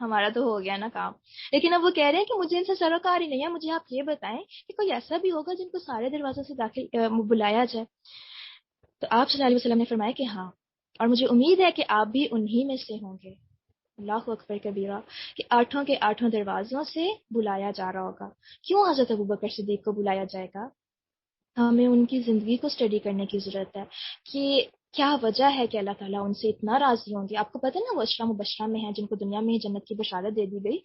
ہمارا تو ہو گیا نا کام۔ لیکن اب وہ کہہ رہے ہیں کہ مجھے ان سے سروکار ہی نہیں ہے، مجھے آپ یہ بتائیں کہ کوئی ایسا بھی ہوگا جن کو سارے دروازوں سے داخل بلایا جائے؟ تو آپ صلی اللہ علیہ وسلم نے فرمایا کہ ہاں، اور مجھے امید ہے کہ آپ بھی انہی میں سے ہوں گے۔ اللہ اکبر کبیرہ، کہ 8 کے 8 دروازوں سے بلایا جا رہا ہوگا۔ کیوں حضرت ابوبکر صدیق کو بلایا جائے گا؟ ہمیں ان کی زندگی کو اسٹڈی کرنے کی ضرورت ہے کہ کیا وجہ ہے کہ اللہ تعالیٰ ان سے اتنا راضی ہوں گے۔ آپ کو پتہ ہے نا وہ اشرا مبشرہ میں ہیں جن کو دنیا میں ہی جنت کی بشارت دے دی گئی،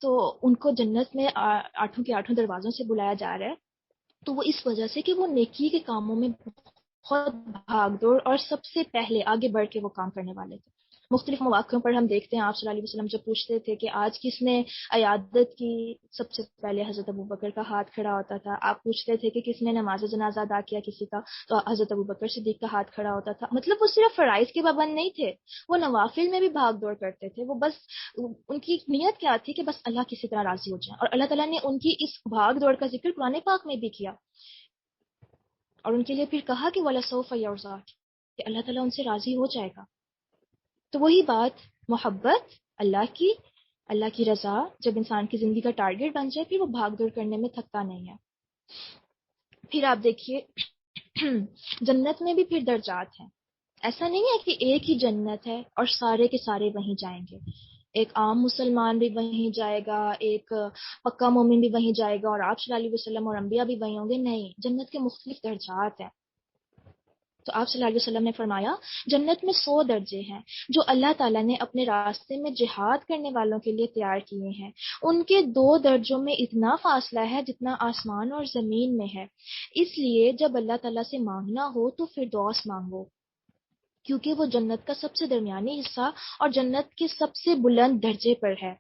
تو ان کو جنت میں 8 کے 8 دروازوں سے بلایا جا رہا ہے، تو وہ اس وجہ سے کہ وہ نیکی کے کاموں میں بہت بھاگ دوڑ اور سب سے پہلے آگے بڑھ کے وہ کام کرنے والے تھے۔ مختلف مواقعوں پر ہم دیکھتے ہیں آپ صلی اللہ علیہ وسلم جب پوچھتے تھے کہ آج کس نے عیادت کی، سب سے پہلے حضرت ابوبکر کا ہاتھ کھڑا ہوتا تھا۔ آپ پوچھتے تھے کہ کس نے نماز جنازہ ادا کیا کسی کا، تو حضرت ابوبکر صدیق کا ہاتھ کھڑا ہوتا تھا۔ مطلب وہ صرف فرائض کے پابند نہیں تھے، وہ نوافل میں بھی بھاگ دوڑ کرتے تھے، وہ بس ان کی نیت کیا تھی کہ بس اللہ کسی طرح راضی ہو جائے، اور اللہ تعالیٰ نے ان کی اس بھاگ دوڑ کا ذکر قرآن پاک میں بھی کیا، اور ان کے لیے پھر کہا کہ وَلَسَوْفَ يَرْضَىٰ، کہ اللہ تعالیٰ ان سے راضی ہو جائے گا۔ تو وہی بات، محبت اللہ کی رضا جب انسان کی زندگی کا ٹارگٹ بن جائے پھر وہ بھاگ دوڑ کرنے میں تھکتا نہیں ہے۔ پھر آپ دیکھیے جنت میں بھی پھر درجات ہیں، ایسا نہیں ہے کہ ایک ہی جنت ہے اور سارے کے سارے وہیں جائیں گے، ایک عام مسلمان بھی وہیں جائے گا، ایک پکا مومن بھی وہیں جائے گا، اور آپ صلی اللہ علیہ وسلم اور انبیاء بھی وہیں ہوں گے، نہیں، جنت کے مختلف درجات ہیں۔ تو آپ صلی اللہ علیہ وسلم نے فرمایا جنت میں 100 درجے ہیں جو اللہ تعالیٰ نے اپنے راستے میں جہاد کرنے والوں کے لیے تیار کیے ہیں، ان کے 2 درجوں میں اتنا فاصلہ ہے جتنا آسمان اور زمین میں ہے، اس لیے جب اللہ تعالیٰ سے مانگنا ہو تو فردوس مانگو، کیونکہ وہ جنت کا سب سے درمیانی حصہ اور جنت کے سب سے بلند درجے پر ہے۔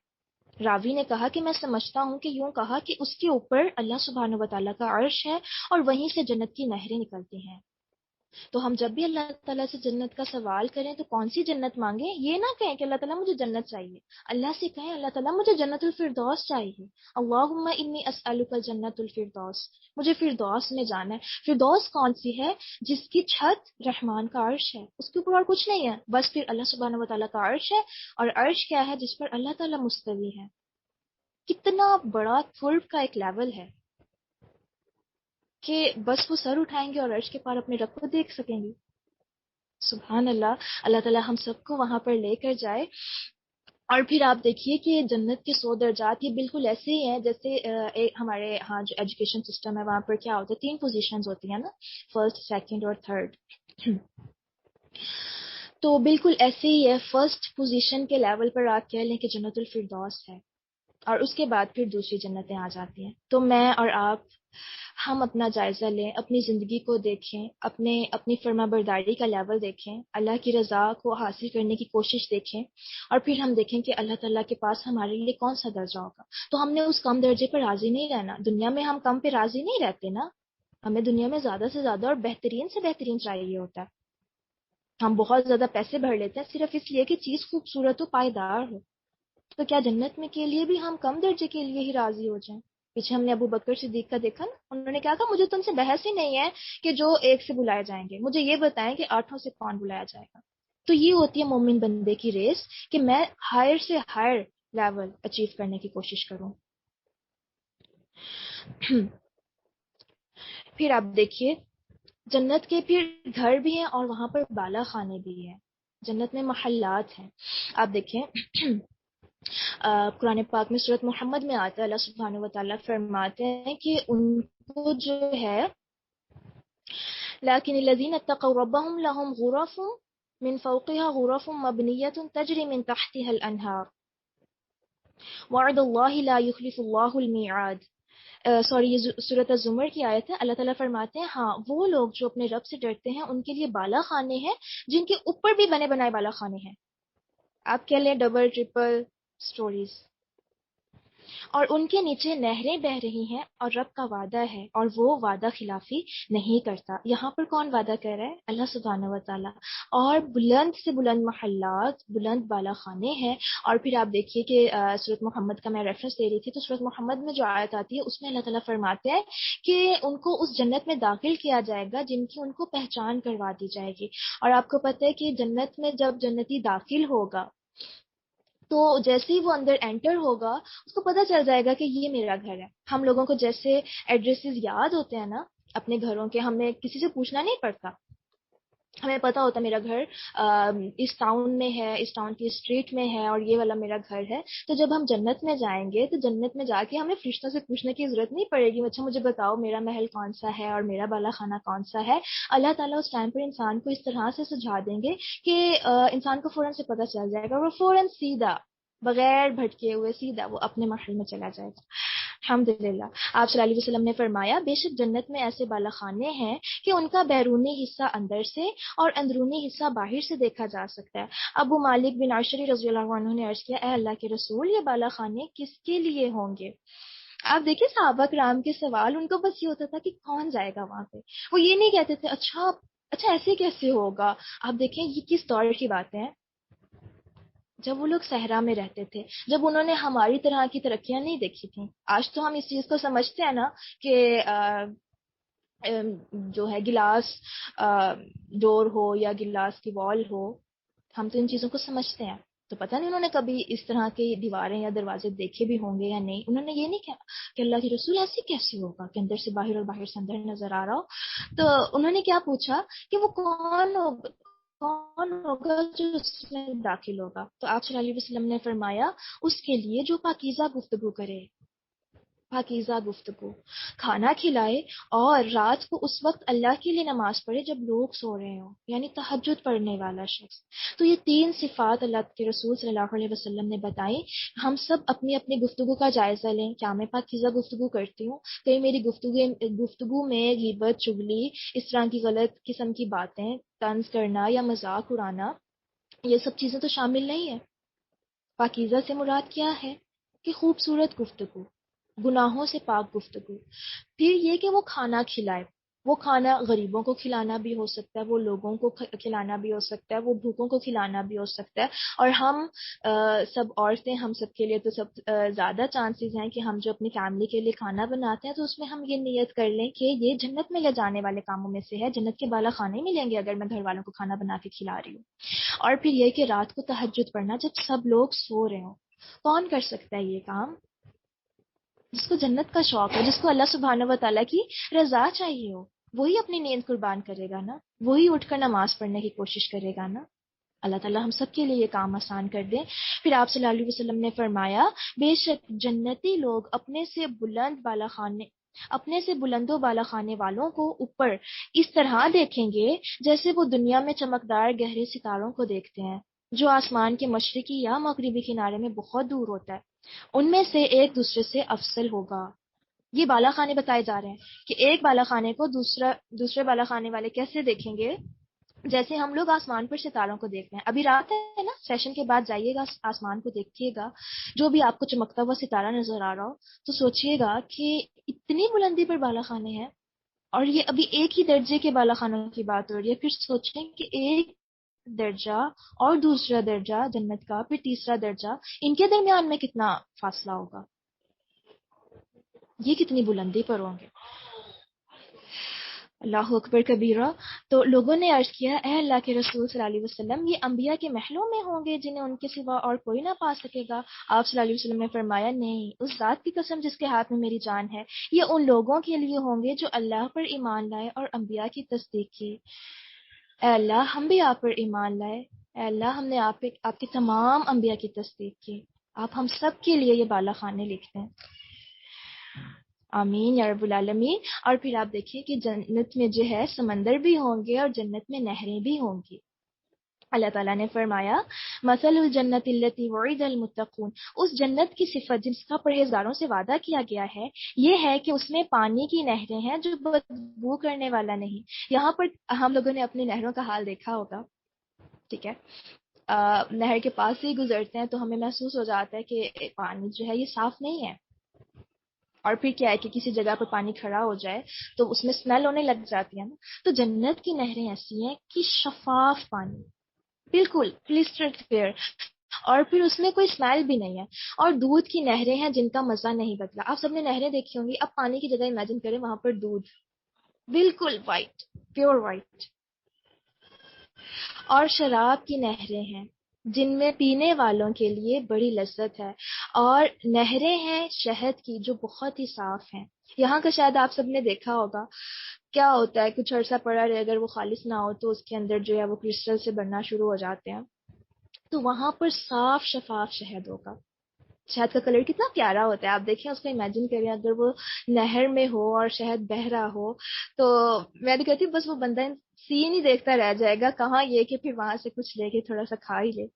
راوی نے کہا کہ میں سمجھتا ہوں کہ یوں کہا کہ اس کے اوپر اللہ سبحانہ و تعالیٰ کا عرش ہے اور وہیں سے جنت کی نہریں نکلتی ہیں۔ تو ہم جب بھی اللہ تعالیٰ سے جنت کا سوال کریں تو کون سی جنت مانگیں؟ یہ نہ کہیں کہ اللہ تعالیٰ مجھے جنت چاہیے، اللہ سے کہیں اللہ تعالیٰ مجھے جنت الفردوس چاہیے، اللہم انی اسألک الجنت الفردوس، مجھے فردوس میں جانا ہے۔ فردوس کون سی ہے؟ جس کی چھت رحمان کا عرش ہے، اس کے اوپر اور کچھ نہیں ہے، بس پھر اللہ سبحانہ و تعالیٰ کا عرش ہے، اور عرش کیا ہے؟ جس پر اللہ تعالیٰ مستوی ہے۔ کتنا بڑا قرب کا ایک لیول ہے کہ بس وہ سر اٹھائیں گے اور عرش کے پار اپنے رب کو دیکھ سکیں گے۔ سبحان اللہ، اللہ تعالیٰ ہم سب کو وہاں پر لے کر جائے۔ اور پھر آپ دیکھیے کہ جنت کے 100 درجات یہ بالکل ایسے ہی ہیں جیسے ہمارے ہاں جو ایجوکیشن سسٹم ہے وہاں پر کیا ہوتا ہے، 3 پوزیشنز ہوتی ہیں نا، فرسٹ، سیکنڈ اور تھرڈ۔ تو بالکل ایسے ہی ہے، فرسٹ پوزیشن کے لیول پر آپ کہہ لیں کہ جنت الفردوس ہے، اور اس کے بعد پھر دوسری جنتیں آ جاتی ہیں۔ تو میں اور آپ ہم اپنا جائزہ لیں، اپنی زندگی کو دیکھیں، اپنی فرما برداری کا لیول دیکھیں، اللہ کی رضا کو حاصل کرنے کی کوشش دیکھیں، اور پھر ہم دیکھیں کہ اللہ تعالیٰ کے پاس ہمارے لیے کون سا درجہ ہوگا۔ تو ہم نے اس کم درجے پر راضی نہیں رہنا، دنیا میں ہم کم پہ راضی نہیں رہتے نا، ہمیں دنیا میں زیادہ سے زیادہ اور بہترین سے بہترین چاہیے ہوتا ہے۔ ہم بہت زیادہ پیسے بھر لیتے ہیں صرف اس لیے کہ چیز خوبصورت و پائیدار ہو، تو کیا جنت میں کے لیے بھی ہم کم درجے کے لیے ہی راضی ہو جائیں؟ پیچھے ہم نے ابو بکر صدیق کا دیکھا نا، انہوں نے کیا کہا مجھے تم سے بحث ہی نہیں ہے کہ جو ایک سے بلائے جائیں گے، مجھے یہ بتائیں کہ 8 سے کون بلایا جائے گا۔ تو یہ ہوتی ہے مومن بندے کی ریس کہ میں ہائر سے ہائر لیول اچیو کرنے کی کوشش کروں۔ پھر آپ دیکھیے جنت کے پھر گھر بھی ہیں اور وہاں پر بالا خانے بھی ہیں، جنت میں محلات ہیں۔ آپ دیکھیں قرآن پاک میں سورۃ محمد میں آتا ہے، اللہ سبحانہ و تعالیٰ فرماتے ہیں کہ ان کو جو ہے لیکن الذین اتقوا ربهم لهم غرف من فوقها غرف مبنیۃ تجری من تحتها الانہار وعد اللہ لا یخلف اللہ المیعاد۔ سوری یہ سورۃ الزمر کی آیت ہے۔ اللہ تعالیٰ فرماتے ہیں ہاں وہ لوگ جو اپنے رب سے ڈرتے ہیں ان کے لیے بالا خانے ہیں جن کے اوپر بھی بنے بنائے بالا خانے ہیں، آپ کہہ لیں ڈبل ٹرپل سٹوریز، اور ان کے نیچے نہریں بہ رہی ہیں اور رب کا وعدہ ہے اور وہ وعدہ خلافی نہیں کرتا۔ یہاں پر کون وعدہ کر رہا ہے؟ اللہ سبحانہ و تعالیٰ۔ اور بلند سے بلند محلات، بلند بالا خانے ہیں۔ اور پھر آپ دیکھیے کہ سورۃ محمد کا میں ریفرنس دے رہی تھی، تو سورۃ محمد میں جو آیت آتی ہے اس میں اللہ تعالیٰ فرماتے ہیں کہ ان کو اس جنت میں داخل کیا جائے گا جن کی ان کو پہچان کروا دی جائے گی۔ اور آپ کو پتہ ہے کہ جنت میں جب جنتی داخل ہوگا تو جیسے ہی وہ اندر انٹر ہوگا اس کو پتہ چل جائے گا کہ یہ میرا گھر ہے۔ ہم لوگوں کو جیسے ایڈریسز یاد ہوتے ہیں نا اپنے گھروں کے، ہمیں کسی سے پوچھنا نہیں پڑتا، ہمیں پتہ ہوتا میرا گھر اس ٹاؤن میں ہے، اس ٹاؤن کی اسٹریٹ میں ہے اور یہ والا میرا گھر ہے۔ تو جب ہم جنت میں جائیں گے تو جنت میں جا کے ہمیں فرشتوں سے پوچھنے کی ضرورت نہیں پڑے گی اچھا مجھے بتاؤ میرا محل کون سا ہے اور میرا بالا خانہ کون سا ہے۔ اللہ تعالیٰ اس ٹائم پر انسان کو اس طرح سے سجھا دیں گے کہ انسان کو فوراً سے پتہ چل جائے گا، وہ فوراً سیدھا بغیر بھٹکے ہوئے سیدھا وہ اپنے محل میں چلا جائے گا۔ الحمدللہ۔ آپ صلی اللہ علیہ وسلم نے فرمایا بے شک جنت میں ایسے بالا خانے ہیں کہ ان کا بیرونی حصہ اندر سے اور اندرونی حصہ باہر سے دیکھا جا سکتا ہے۔ ابو مالک بن عشری رضی اللہ عنہ نے عرض کیا اے اللہ کے رسول یہ بالا خانے کس کے لیے ہوں گے؟ آپ دیکھیں صحابہ کرام کے سوال، ان کو بس یہ ہوتا تھا کہ کون جائے گا وہاں پہ، وہ یہ نہیں کہتے تھے اچھا ایسے کیسے ہوگا۔ آپ دیکھیں یہ کس دور کی باتیں ہیں، جب وہ لوگ صحرا میں رہتے تھے، جب انہوں نے ہماری طرح کی ترقیاں نہیں دیکھی تھیں۔ آج تو ہم اس چیز کو سمجھتے ہیں نا کہ جو ہے گلاس ڈور ہو یا گلاس کی وال ہو، ہم تو ان چیزوں کو سمجھتے ہیں، تو پتہ نہیں انہوں نے کبھی اس طرح کی دیواریں یا دروازے دیکھے بھی ہوں گے یا نہیں۔ انہوں نے یہ نہیں کہا کہ اللہ کے رسول ایسے کیسے ہوگا کہ اندر سے باہر اور باہر سے اندر نظر آ رہا ہو۔ تو انہوں نے کیا پوچھا کہ وہ کون ہوگا جو اس میں داخل ہوگا؟ تو آپ صلی اللہ علیہ وسلم نے فرمایا اس کے لیے جو پاکیزہ گفتگو کرے، پاکیزہ گفتگو، کھانا کھلائے اور رات کو اس وقت اللہ کے لیے نماز پڑھے جب لوگ سو رہے ہوں، یعنی تہجد پڑھنے والا شخص۔ تو یہ 3 صفات اللہ کے رسول صلی اللہ علیہ وسلم نے بتائی۔ ہم سب اپنی اپنی گفتگو کا جائزہ لیں، کیا میں پاکیزہ گفتگو کرتی ہوں؟ کہیں میری گفتگو میں غیبت، چغلی، اس طرح کی غلط قسم کی باتیں، طنز کرنا یا مذاق اڑانا، یہ سب چیزیں تو شامل نہیں ہیں۔ پاکیزہ سے مراد کیا ہے کہ خوبصورت گفتگو، گناہوں سے پاک گفتگو۔ پھر یہ کہ وہ کھانا کھلائے، وہ کھانا غریبوں کو کھلانا بھی ہو سکتا ہے، وہ لوگوں کو کھلانا بھی ہو سکتا ہے، وہ بھوکوں کو کھلانا بھی ہو سکتا ہے۔ اور ہم سب عورتیں، ہم سب کے لیے تو سب زیادہ چانسز ہیں کہ ہم جو اپنی فیملی کے لیے کھانا بناتے ہیں تو اس میں ہم یہ نیت کر لیں کہ یہ جنت میں لے جانے والے کاموں میں سے ہے، جنت کے بالا خانے ملیں گے اگر میں گھر والوں کو کھانا بنا کے کھلا رہی ہوں۔ اور پھر یہ کہ رات کو تہجد پڑھنا جب سب لوگ سو رہے ہوں، کون کر سکتا ہے یہ کام؟ جس کو جنت کا شوق ہے، جس کو اللہ سبحانہ و تعالیٰ کی رضا چاہیے ہو، وہی اپنی نیند قربان کرے گا نا، وہی اٹھ کر نماز پڑھنے کی کوشش کرے گا نا۔ اللہ تعالیٰ ہم سب کے لیے یہ کام آسان کر دیں۔ پھر آپ صلی اللہ علیہ وسلم نے فرمایا بے شک جنتی لوگ اپنے سے بلند و بالا خانے والوں کو اوپر اس طرح دیکھیں گے جیسے وہ دنیا میں چمکدار گہرے ستاروں کو دیکھتے ہیں جو آسمان کے مشرقی یا مغربی کنارے میں بہت دور ہوتا ہے، ان میں سے ایک دوسرے سے افضل ہوگا۔ یہ بالا خانے بتائے جا رہے ہیں کہ ایک بالا خانے کو دوسرے بالا خانے والے کیسے دیکھیں گے، جیسے ہم لوگ آسمان پر ستاروں کو دیکھتے ہیں۔ ابھی رات ہے نا، سیشن کے بعد جائیے گا آسمان کو دیکھیے گا، جو بھی آپ کو چمکتا ہوا ستارہ نظر آ رہا ہو تو سوچئے گا کہ اتنی بلندی پر بالا خانے ہیں، اور یہ ابھی ایک ہی درجے کے بالا خانوں کی بات ہو رہی ہے۔ پھر سوچیں کہ ایک درجہ اور دوسرا درجہ جنت کا، پھر تیسرا درجہ، ان کے درمیان میں کتنا فاصلہ ہوگا۔ یہ کتنی بلندی پر ہوں گے. اللہ اکبر کبیرہ. تو لوگوں نے عرض کیا اے اللہ کے رسول صلی اللہ علیہ وسلم یہ انبیاء کے محلوں میں ہوں گے جنہیں ان کے سوا اور کوئی نہ پا سکے گا؟ آپ صلی اللہ علیہ وسلم نے فرمایا نہیں، اس ذات کی قسم جس کے ہاتھ میں میری جان ہے، یہ ان لوگوں کے لیے ہوں گے جو اللہ پر ایمان لائے اور انبیاء کی تصدیق کی. اے اللہ ہم بھی آپ پر ایمان لائے، اے اللہ ہم نے آپ کے تمام انبیاء کی تصدیق کی. آپ ہم سب کے لیے یہ بالا خانے لکھتے ہیں. آمین یا رب العالمین. اور پھر آپ دیکھیے کہ جنت میں جو ہے سمندر بھی ہوں گے اور جنت میں نہریں بھی ہوں گی. اللہ تعالیٰ نے فرمایا مثل الجنت التی وعد المتقون، اس جنت کی صفت جس کا پرہیزگاروں سے وعدہ کیا گیا ہے یہ ہے کہ اس میں پانی کی نہریں ہیں جو بدبو کرنے والا نہیں. یہاں پر ہم لوگوں نے اپنی نہروں کا حال دیکھا ہوگا، ٹھیک ہے. نہر کے پاس سے ہی گزرتے ہیں تو ہمیں محسوس ہو جاتا ہے کہ پانی جو ہے یہ صاف نہیں ہے. اور پھر کیا ہے کہ کسی جگہ پر پانی کھڑا ہو جائے تو اس میں اسمیل ہونے لگ جاتی ہے نا. تو جنت کی نہریں ایسی ہیں کہ شفاف پانی، بالکل کرسٹل کلیئر، اور پھر اس میں کوئی اسمیل بھی نہیں ہے. اور دودھ کی نہریں ہیں جن کا مزہ نہیں بدلا. آپ سب نے نہریں دیکھی ہوں گی، اب پانی کی جگہ امیجن کریں وہاں پر دودھ، بالکل وائٹ، پیور وائٹ. اور شراب کی نہریں ہیں جن میں پینے والوں کے لیے بڑی لذت ہے، اور نہریں ہیں شہد کی جو بہت ہی صاف ہیں. یہاں کا شاید آپ سب نے دیکھا ہوگا کیا ہوتا ہے، کچھ عرصہ پڑا رہے اگر وہ خالص نہ ہو تو اس کے اندر جو ہے وہ کرسٹل سے بننا شروع ہو جاتے ہیں. تو وہاں پر صاف شفاف شہد ہوگا. شہد کا کلر کتنا پیارا ہوتا ہے، آپ دیکھیں اس کو امیجن کریں اگر وہ نہر میں ہو اور شہد بہہ رہا ہو تو میں تو کہتی ہوں بس وہ بندہ سین ہی دیکھتا رہ جائے گا، کہاں یہ کہ پھر وہاں سے کچھ لے کے تھوڑا سا کھا ہی لے.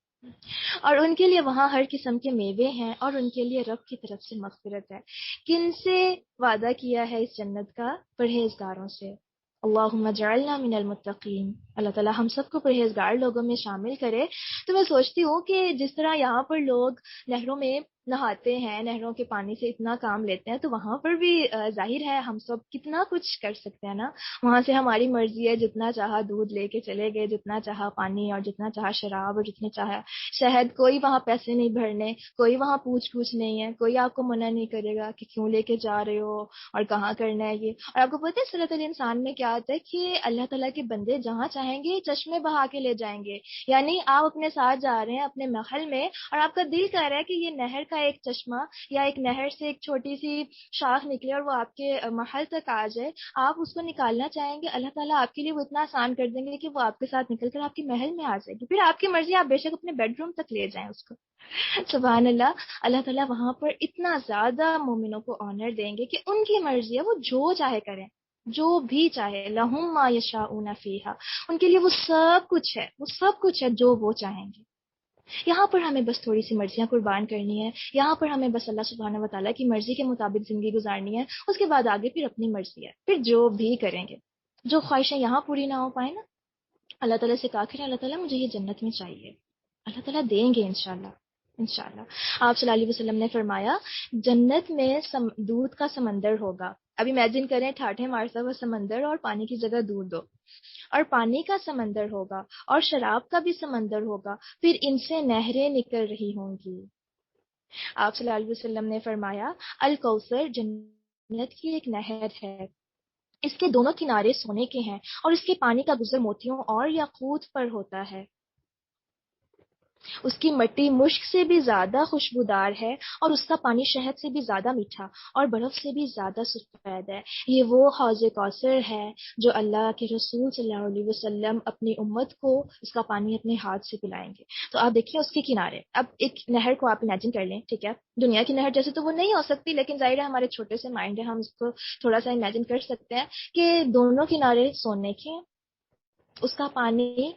اور ان کے لیے وہاں ہر قسم کے میوے ہیں اور ان کے لیے رب کی طرف سے مغفرت ہے. کن سے وعدہ کیا ہے اس جنت کا؟ پرہیزگاروں سے. اللہم اجعلنا من المتقین. اللہ تعالیٰ ہم سب کو پرہیزگار لوگوں میں شامل کرے. تو میں سوچتی ہوں کہ جس طرح یہاں پر لوگ نہروں میں نہاتے ہیں، نہروں کے پانی سے اتنا کام لیتے ہیں، تو وہاں پر بھی ظاہر ہے ہم سب کتنا کچھ کر سکتے ہیں نا. وہاں سے ہماری مرضی ہے، جتنا چاہا دودھ لے کے چلے گئے، جتنا چاہا پانی اور جتنا چاہا شراب اور جتنا چاہا شہد. کوئی وہاں پیسے نہیں بھرنے، کوئی وہاں پوچھ گچھ نہیں ہے، کوئی آپ کو منع نہیں کرے گا کہ کیوں لے کے جا رہے ہو اور کہاں کرنا ہے یہ. اور آپ کو پتہ ہے صلۃ الانسان میں کیا آتا ہے کہ اللہ تعالیٰ کے بندے جہاں چاہیں گے چشمے بہا کے لے جائیں گے. یعنی آپ اپنے ساتھ جا رہے ہیں اپنے محل میں اور آپ کا دل کہہ رہا ہے کہ یہ نہر کا ایک چشمہ یا ایک نہر سے ایک چھوٹی سی شاخ نکلے اور وہ آپ کے محل تک آ جائے، آپ اس کو نکالنا چاہیں گے، اللہ تعالیٰ آپ کے لیے وہ اتنا آسان کر دیں گے کہ وہ آپ کے ساتھ نکل کر آپ کے محل میں آ جائے گی. پھر آپ کی مرضی، آپ بے شک اپنے بیڈ روم تک لے جائیں اس کو. سبحان اللہ. اللہ تعالیٰ وہاں پر اتنا زیادہ مومنوں کو آنر دیں گے کہ ان کی مرضی ہے، وہ جو چاہے کریں، جو بھی چاہے. لہم ما یشاؤون فیہا، ان کے لیے وہ سب کچھ ہے، وہ سب کچھ ہے جو وہ چاہیں گے. یہاں پر ہمیں بس تھوڑی سی مرضیاں قربان کرنی ہے، یہاں پر ہمیں بس اللہ سبحانہ و تعالیٰ کی مرضی کے مطابق زندگی گزارنی ہے. اس کے بعد آگے پھر اپنی مرضی ہے، پھر جو بھی کریں گے. جو خواہشیں یہاں پوری نہ ہو پائیں نا، اللہ تعالیٰ سے کہا کریں اللہ تعالیٰ مجھے یہ جنت میں چاہیے، اللہ تعالیٰ دیں گے انشاءاللہ. انشاءاللہ. آپ صلی اللہ علیہ وسلم نے فرمایا جنت میں دودھ کا سمندر ہوگا. ابھی امیجن کریں ٹھاٹھے مارتا ہوا سمندر اور پانی کی جگہ دودھ دو، اور پانی کا سمندر ہوگا اور شراب کا بھی سمندر ہوگا، پھر ان سے نہریں نکل رہی ہوں گی. آپ صلی اللہ علیہ وسلم نے فرمایا الکوثر جنت کی ایک نہر ہے، اس کے دونوں کنارے سونے کے ہیں اور اس کے پانی کا گزر موتیوں اور یاقوت پر ہوتا ہے. اس کی مٹی مشک سے بھی زیادہ خوشبودار ہے اور اس کا پانی شہد سے بھی زیادہ میٹھا اور برف سے بھی زیادہ سفید ہے. یہ وہ حوض کوثر ہے جو اللہ کے رسول صلی اللہ علیہ وسلم اپنی امت کو اس کا پانی اپنے ہاتھ سے پلائیں گے. تو آپ دیکھیں اس کے کنارے، اب ایک نہر کو آپ امیجن کر لیں، ٹھیک ہے. دنیا کی نہر جیسے تو وہ نہیں ہو سکتی، لیکن ظاہر ہے ہمارے چھوٹے سے مائنڈ ہے، ہم اس کو تھوڑا سا امیجن کر سکتے ہیں کہ دونوں کنارے سونے کے، اس کا پانی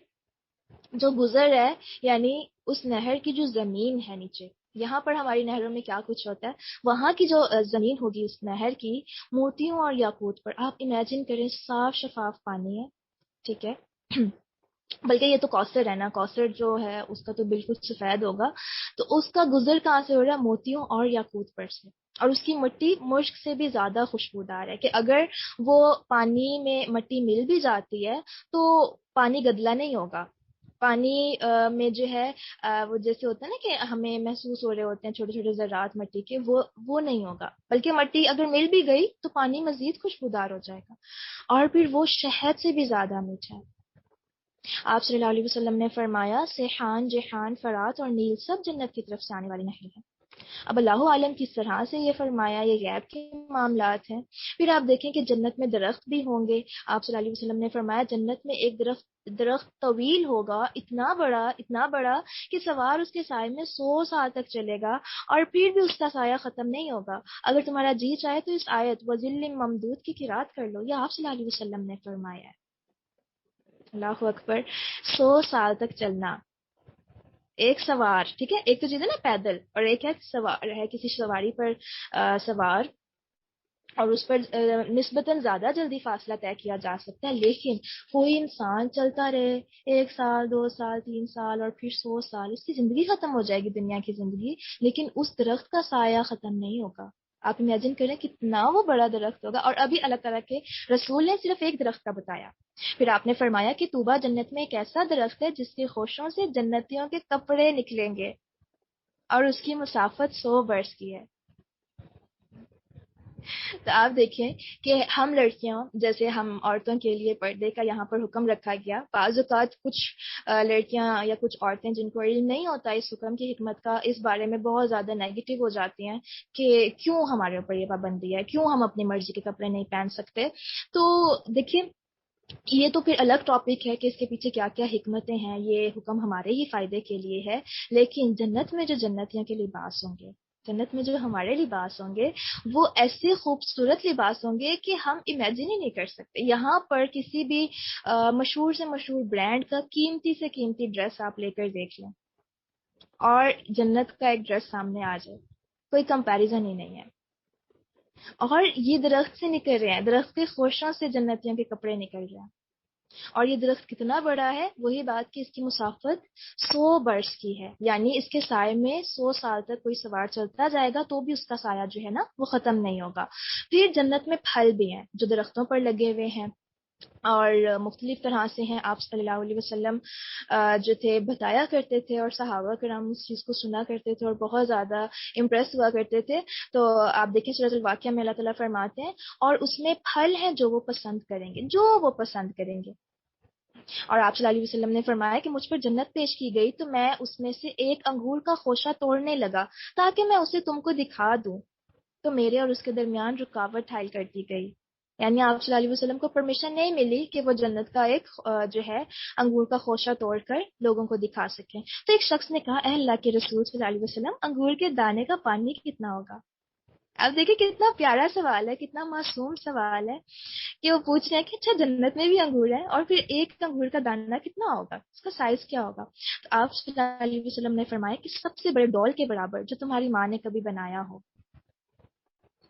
جو گزر ہے، یعنی اس نہر کی جو زمین ہے نیچے. یہاں پر ہماری نہروں میں کیا کچھ ہوتا ہے، وہاں کی جو زمین ہوگی اس نہر کی موتیوں اور یاقوت پر. آپ امیجن کریں صاف شفاف پانی ہے، ٹھیک ہے. بلکہ یہ تو کوثر ہے نا، کوثر جو ہے اس کا تو بالکل سفید ہوگا. تو اس کا گزر کہاں سے ہو رہا ہے؟ موتیوں اور یاقوت پر سے. اور اس کی مٹی مشک سے بھی زیادہ خوشبودار ہے کہ اگر وہ پانی میں مٹی مل بھی جاتی ہے تو پانی گدلا نہیں ہوگا پانی میں جو ہے وہ جیسے ہوتا ہے نا کہ ہمیں محسوس ہو رہے ہوتے ہیں چھوٹے چھوٹے ذرات مٹی کے، وہ نہیں ہوگا، بلکہ مٹی اگر مل بھی گئی تو پانی مزید خوشبودار ہو جائے گا، اور پھر وہ شہد سے بھی زیادہ میٹھا ہے۔ آپ صلی اللہ علیہ وسلم نے فرمایا سیحان، جیحان، فرات اور نیل سب جنت کی طرف سے آنے والی نہریں ہیں۔ اب اللہ عالم کس طرح سے یہ فرمایا، یہ غیب کے معاملات ہیں۔ پھر آپ دیکھیں کہ جنت میں درخت بھی ہوں گے۔ آپ صلی اللہ علیہ وسلم نے فرمایا جنت میں ایک درخت طویل ہوگا، اتنا بڑا کہ سوار اس کے سائے میں 100 سال تک چلے گا، اور پھر بھی اس کا سایہ ختم نہیں ہوگا۔ اگر تمہارا جی چاہے تو اس آیت وَظِلٍّ ممدود کی قرات کر لو، یہ آپ صلی اللہ علیہ وسلم نے فرمایا ہے۔ اللہ اکبر، 100 سال تک چلنا ایک سوار، ٹھیک ہے، ایک تو چیز ہے نا پیدل، اور ایک ہے سوار، ہے کسی سواری پر سوار، اور اس پر نسبتاً زیادہ جلدی فاصلہ طے کیا جا سکتا ہے، لیکن کوئی انسان چلتا رہے 1 سال، 2 سال، 3 سال، اور پھر 100 سال، اس کی زندگی ختم ہو جائے گی، دنیا کی زندگی، لیکن اس درخت کا سایہ ختم نہیں ہوگا۔ آپ امیجن کریں کتنا وہ بڑا درخت ہوگا، اور ابھی اللہ تعالیٰ کے رسول نے صرف ایک درخت کا بتایا۔ پھر آپ نے فرمایا کہ طوبہ جنت میں ایک ایسا درخت ہے جس کے خوشوں سے جنتیوں کے کپڑے نکلیں گے، اور اس کی مسافت 100 برس کی ہے۔ تو آپ دیکھیں کہ ہم لڑکیاں، جیسے ہم عورتوں کے لیے پردے کا یہاں پر حکم رکھا گیا، بعض اوقات کچھ لڑکیاں یا کچھ عورتیں جن کو علم نہیں ہوتا اس حکم کی حکمت کا، اس بارے میں بہت زیادہ نیگیٹو ہو جاتی ہیں کہ کیوں ہمارے اوپر یہ پابندی ہے، کیوں ہم اپنی مرضی کے کپڑے نہیں پہن سکتے۔ تو دیکھیے یہ تو پھر الگ ٹاپک ہے کہ اس کے پیچھے کیا کیا حکمتیں ہیں، یہ حکم ہمارے ہی فائدے کے لیے ہے، لیکن جنت میں جو جنتیوں کے لباس ہوں گے، جنت میں جو ہمارے لباس ہوں گے، وہ ایسے خوبصورت لباس ہوں گے کہ ہم امیجن ہی نہیں کر سکتے۔ یہاں پر کسی بھی مشہور سے مشہور برانڈ کا قیمتی سے قیمتی ڈریس آپ لے کر دیکھ لیں، اور جنت کا ایک ڈریس سامنے آ جائے، کوئی کمپیریزن ہی نہیں ہے۔ اور یہ درخت سے نکل رہے ہیں، درخت کے خوشوں سے جنتیوں کے کپڑے نکل رہے ہیں، اور یہ درخت کتنا بڑا ہے، وہی بات کہ اس کی مسافت 100 برس کی ہے، یعنی اس کے سائے میں 100 سال تک کوئی سوار چلتا جائے گا تو بھی اس کا سایہ جو ہے نا وہ ختم نہیں ہوگا۔ پھر جنت میں پھل بھی ہیں جو درختوں پر لگے ہوئے ہیں، اور مختلف طرح سے ہیں۔ آپ صلی اللہ علیہ وسلم جو تھے بتایا کرتے تھے، اور صحابہ کرام اس چیز کو سنا کرتے تھے اور بہت زیادہ امپریس ہوا کرتے تھے۔ تو آپ دیکھیں سورۃ الواقعہ میں اللہ تعالیٰ فرماتے ہیں اور اس میں پھل ہیں جو وہ پسند کریں گے، جو وہ پسند کریں گے۔ اور آپ صلی اللہ علیہ وسلم نے فرمایا کہ مجھ پر جنت پیش کی گئی تو میں اس میں سے ایک انگور کا خوشہ توڑنے لگا تاکہ میں اسے تم کو دکھا دوں، تو میرے اور اس کے درمیان رکاوٹ حائل کر دی گئی، یعنی آپ صلی اللہ علیہ وسلم کو پرمیشن نہیں ملی کہ وہ جنت کا ایک جو ہے انگور کا خوشہ توڑ کر لوگوں کو دکھا سکیں۔ تو ایک شخص نے کہا اے اللہ کے رسول صلی اللہ علیہ وسلم، انگور کے دانے کا پانی کتنا ہوگا؟ اب دیکھیں کتنا پیارا سوال ہے، کتنا معصوم سوال ہے کہ وہ پوچھ رہے ہیں کہ اچھا جنت میں بھی انگور ہے، اور پھر ایک انگور کا دانہ کتنا ہوگا، اس کا سائز کیا ہوگا؟ تو آپ صلی اللہ علیہ وسلم نے فرمایا کہ سب سے بڑے ڈول کے برابر جو تمہاری ماں نے کبھی بنایا ہو۔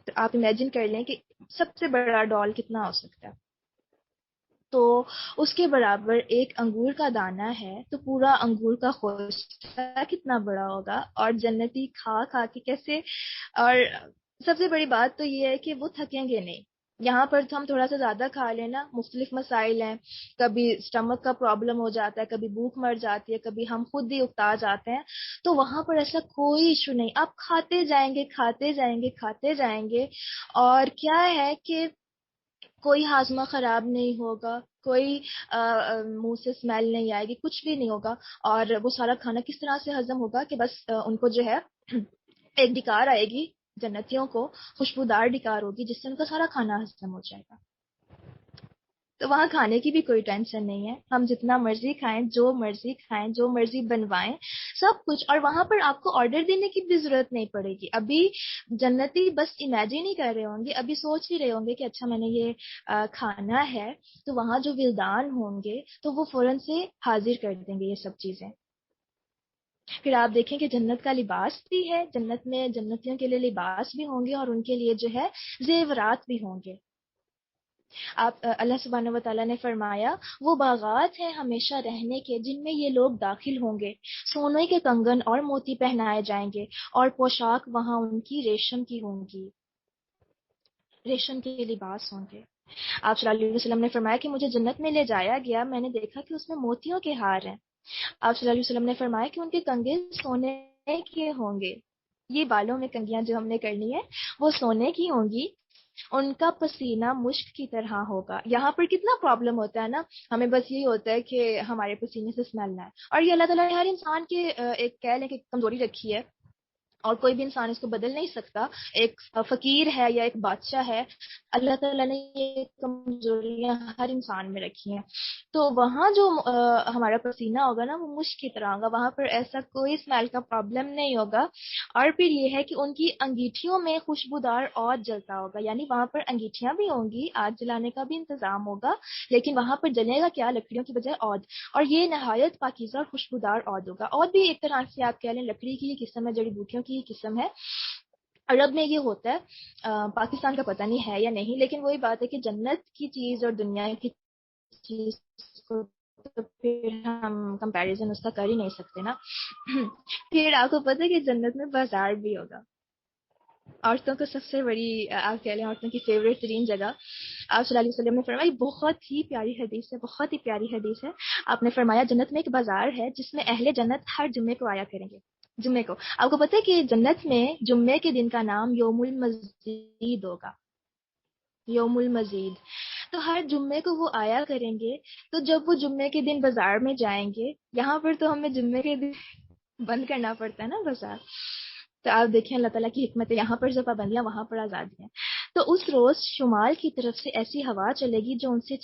تو آپ امیجن کر لیں کہ سب سے بڑا ڈول کتنا ہو سکتا ہے، تو اس کے برابر ایک انگور کا دانہ ہے، تو پورا انگور کا خوشہ کتنا بڑا ہوگا، اور جنتی کھا کھا کے کیسے، اور سب سے بڑی بات تو یہ ہے کہ وہ تھکیں گے نہیں۔ یہاں پر تو ہم تھوڑا سا زیادہ کھا لینا، مختلف مسائل ہیں، کبھی اسٹمک کا پرابلم ہو جاتا ہے، کبھی بھوک مر جاتی ہے، کبھی ہم خود ہی اکتا جاتے ہیں، تو وہاں پر ایسا کوئی ایشو نہیں، آپ کھاتے جائیں گے، کھاتے جائیں گے، کھاتے جائیں گے، اور کیا ہے کہ کوئی ہاضمہ خراب نہیں ہوگا، کوئی منہ سے اسمیل نہیں آئے گی، کچھ بھی نہیں ہوگا، اور وہ سارا کھانا کس طرح سے ہضم ہوگا کہ بس ان کو جو ہے ایک ڈکار آئے گی، جنتیوں کو خوشبودار ڈکار ہوگی جس سے ان کا سارا کھانا ہضم ہو جائے گا۔ تو وہاں کھانے کی بھی کوئی ٹینشن نہیں ہے، ہم جتنا مرضی کھائیں، جو مرضی کھائیں، جو مرضی بنوائیں، سب کچھ، اور وہاں پر آپ کو آرڈر دینے کی بھی ضرورت نہیں پڑے گی۔ ابھی جنتی بس امیجن ہی کر رہے ہوں گے، ابھی سوچ ہی رہے ہوں گے کہ اچھا میں نے یہ کھانا ہے، تو وہاں جو ولدان ہوں گے تو وہ فوراً سے حاضر کر دیں گے یہ سب چیزیں۔ پھر آپ دیکھیں کہ جنت کا لباس بھی ہے، جنت میں جنتیوں کے لیے لباس بھی ہوں گے، اور ان کے لیے جو ہے زیورات بھی ہوں گے۔ آپ اللہ سبحانہ و تعالیٰ نے فرمایا وہ باغات ہیں ہمیشہ رہنے کے جن میں یہ لوگ داخل ہوں گے، سونے کے کنگن اور موتی پہنائے جائیں گے، اور پوشاک وہاں ان کی ریشم کی ہوں گی، ریشم کے لباس ہوں گے۔ آپ صلی اللہ علیہ وسلم نے فرمایا کہ مجھے جنت میں لے جایا گیا، میں نے دیکھا کہ اس میں موتیوں کے ہار ہیں، آپ صلی اللہ علیہ وسلم نے فرمایا کہ ان کے کنگھے سونے کے ہوں گے. یہ بالوں میں کنگھیاں جو ہم نے کرنی ہے وہ سونے کی ہوں گی. ان کا پسینہ مشک کی طرح ہوگا. یہاں پر کتنا پرابلم ہوتا ہے نا, ہمیں بس یہی ہوتا ہے کہ ہمارے پسینے سے اسمیل نہ ہے, اور یہ اللہ تعالیٰ نے ہر انسان کے ایک کہہ لیں کہ کمزوری رکھی ہے, اور کوئی بھی انسان اس کو بدل نہیں سکتا. ایک فقیر ہے یا ایک بادشاہ ہے, اللہ تعالیٰ نے یہ کمزوریاں ہر انسان میں رکھی ہیں. تو وہاں جو ہمارا پسینہ ہوگا نا وہ مشک کی طرح ہوگا, وہاں پر ایسا کوئی اسمیل کا پرابلم نہیں ہوگا. اور پھر یہ ہے کہ ان کی انگیٹھیوں میں خوشبودار عود جلتا ہوگا, یعنی وہاں پر انگیٹھیاں بھی ہوں گی, آگ جلانے کا بھی انتظام ہوگا, لیکن وہاں پر جلے گا کیا, لکڑیوں کی بجائے عود. اور یہ نہایت پاکیزہ اور خوشبودار عود ہوگا. عود بھی ایک طرح سے آپ کہہ لیں لکڑی کی قسم ہے, جڑی بوٹیوں کی قسم ہے. عرب میں یہ ہوتا ہے, پاکستان کا پتہ نہیں ہے یا نہیں, لیکن وہی بات ہے کہ جنت کی چیز اور دنیا کی چیز کو تو پھر ہم کمپیریزن اس کا کر ہی نہیں سکتے نا. پھر آپ کو پتہ ہے کہ جنت میں بازار بھی ہوگا. عورتوں کو سب سے بڑی آپ کہہ لیں عورتوں کی فیوریٹ ترین جگہ, آپ صلی اللہ علیہ وسلم نے فرمایا, بہت ہی پیاری حدیث ہے, بہت ہی پیاری حدیث ہے. آپ نے فرمایا جنت میں ایک بازار ہے جس میں اہل جنت ہر جمعے کو آیا کریں گے. جمعے کو آپ کو پتہ ہے کہ جنت میں جمعے کے دن کا نام یوم المزید ہوگا, یوم المزید. تو ہر جمعے کو وہ آیا کریں گے. تو جب وہ جمعے کے دن بازار میں جائیں گے, یہاں پر تو ہمیں جمعے کے دن بند کرنا پڑتا ہے نا بازار, تو آپ دیکھیں اللہ تعالیٰ کی حکمت ہے, یہاں پر جو پابندیاں وہاں پر آزادی ہیں. تو اس روز شمال کی طرف سے ایسی ہوا چلے گی جو ان کے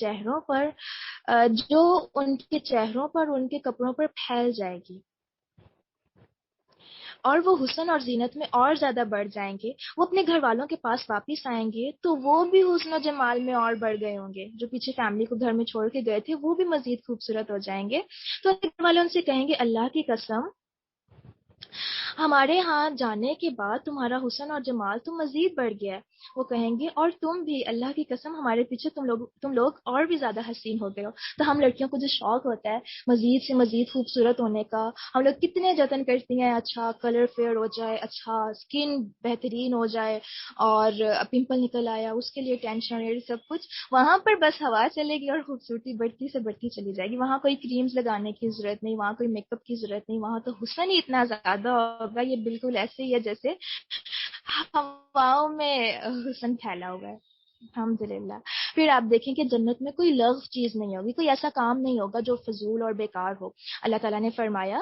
چہروں پر ان کے کپڑوں پر پھیل جائے گی, اور وہ حسن اور زینت میں اور زیادہ بڑھ جائیں گے. وہ اپنے گھر والوں کے پاس واپس آئیں گے تو وہ بھی حسن و جمال میں اور بڑھ گئے ہوں گے. جو پیچھے فیملی کو گھر میں چھوڑ کے گئے تھے وہ بھی مزید خوبصورت ہو جائیں گے. تو گھر والے ان سے کہیں گے اللہ کی قسم ہمارے ہاں جانے کے بعد تمہارا حسن اور جمال تو مزید بڑھ گیا ہے. وہ کہیں گے اور تم بھی, اللہ کی قسم ہمارے پیچھے تم لوگ اور بھی زیادہ حسین ہو گئے ہو. تو ہم لڑکیوں کو جو شوق ہوتا ہے مزید سے مزید خوبصورت ہونے کا, ہم لوگ کتنے جتن کرتی ہیں, اچھا کلر فیئر ہو جائے, اچھا اسکن بہترین ہو جائے, اور پمپل نکل آیا اس کے لیے ٹینشن, یہ سب کچھ وہاں پر بس ہوا چلے گی اور خوبصورتی بڑھتی سے بڑھتی چلی جائے گی. وہاں کوئی کریمز لگانے کی ضرورت نہیں, وہاں کوئی میک اپ کی ضرورت نہیں, وہاں تو حسن ہی اتنا زیادہ ہوگا. یہ بالکل ایسے ہی ہے جیسے ہواؤں میں حسن پھیلا ہوا ہے. الحمدللہ. پھر آپ دیکھیں کہ جنت میں کوئی لغو چیز نہیں ہوگی, کوئی ایسا کام نہیں ہوگا جو فضول اور بیکار ہو. اللہ تعالیٰ نے فرمایا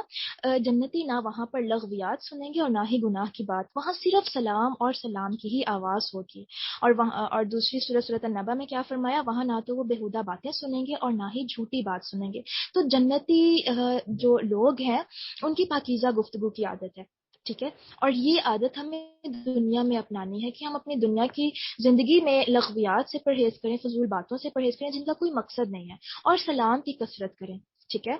جنتی نہ وہاں پر لغویات سنیں گے اور نہ ہی گناہ کی بات, وہاں صرف سلام اور سلام کی ہی آواز ہوگی. اور دوسری سورۃ النبا میں کیا فرمایا, وہاں نہ تو وہ بےہودہ باتیں سنیں گے اور نہ ہی جھوٹی بات سنیں گے. تو جنتی جو لوگ ہیں ان کی پاکیزہ گفتگو کی عادت ہے, ٹھیک ہے. اور یہ عادت ہمیں دنیا میں اپنانی ہے کہ ہم اپنی دنیا کی زندگی میں لغویات سے پرہیز کریں, فضول باتوں سے پرہیز کریں جن کا کوئی مقصد نہیں ہے, اور سلام کی کثرت کریں, ٹھیک ہے.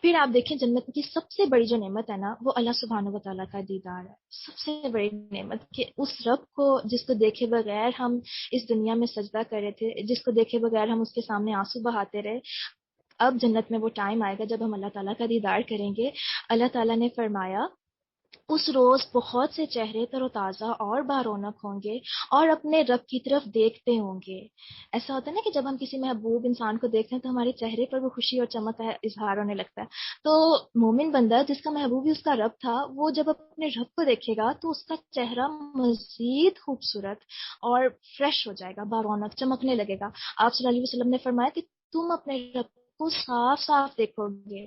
پھر آپ دیکھیں جنت کی سب سے بڑی جو نعمت ہے نا وہ اللہ سبحانہ و تعالیٰ کا دیدار ہے. سب سے بڑی نعمت کہ اس رب کو جس کو دیکھے بغیر ہم اس دنیا میں سجدہ کر رہے تھے, جس کو دیکھے بغیر ہم اس کے سامنے آنسو بہاتے رہے, اب جنت میں وہ ٹائم آئے گا جب ہم اللہ تعالیٰ کا دیدار کریں گے. اللہ تعالیٰ نے فرمایا اس روز بہت سے چہرے تر و تازہ اور بارونق ہوں گے اور اپنے رب کی طرف دیکھتے ہوں گے. ایسا ہوتا ہے نا کہ جب ہم کسی محبوب انسان کو دیکھتے ہیں تو ہمارے چہرے پر وہ خوشی اور چمک کا اظہار ہونے لگتا ہے. تو مومن بندہ جس کا محبوب ہی اس کا رب تھا, وہ جب اپنے رب کو دیکھے گا تو اس کا چہرہ مزید خوبصورت اور فریش ہو جائے گا, بارونق چمکنے لگے گا. آپ صلی اللہ علیہ وسلم نے فرمایا کہ تم اپنے رب کو صاف صاف دیکھو گے.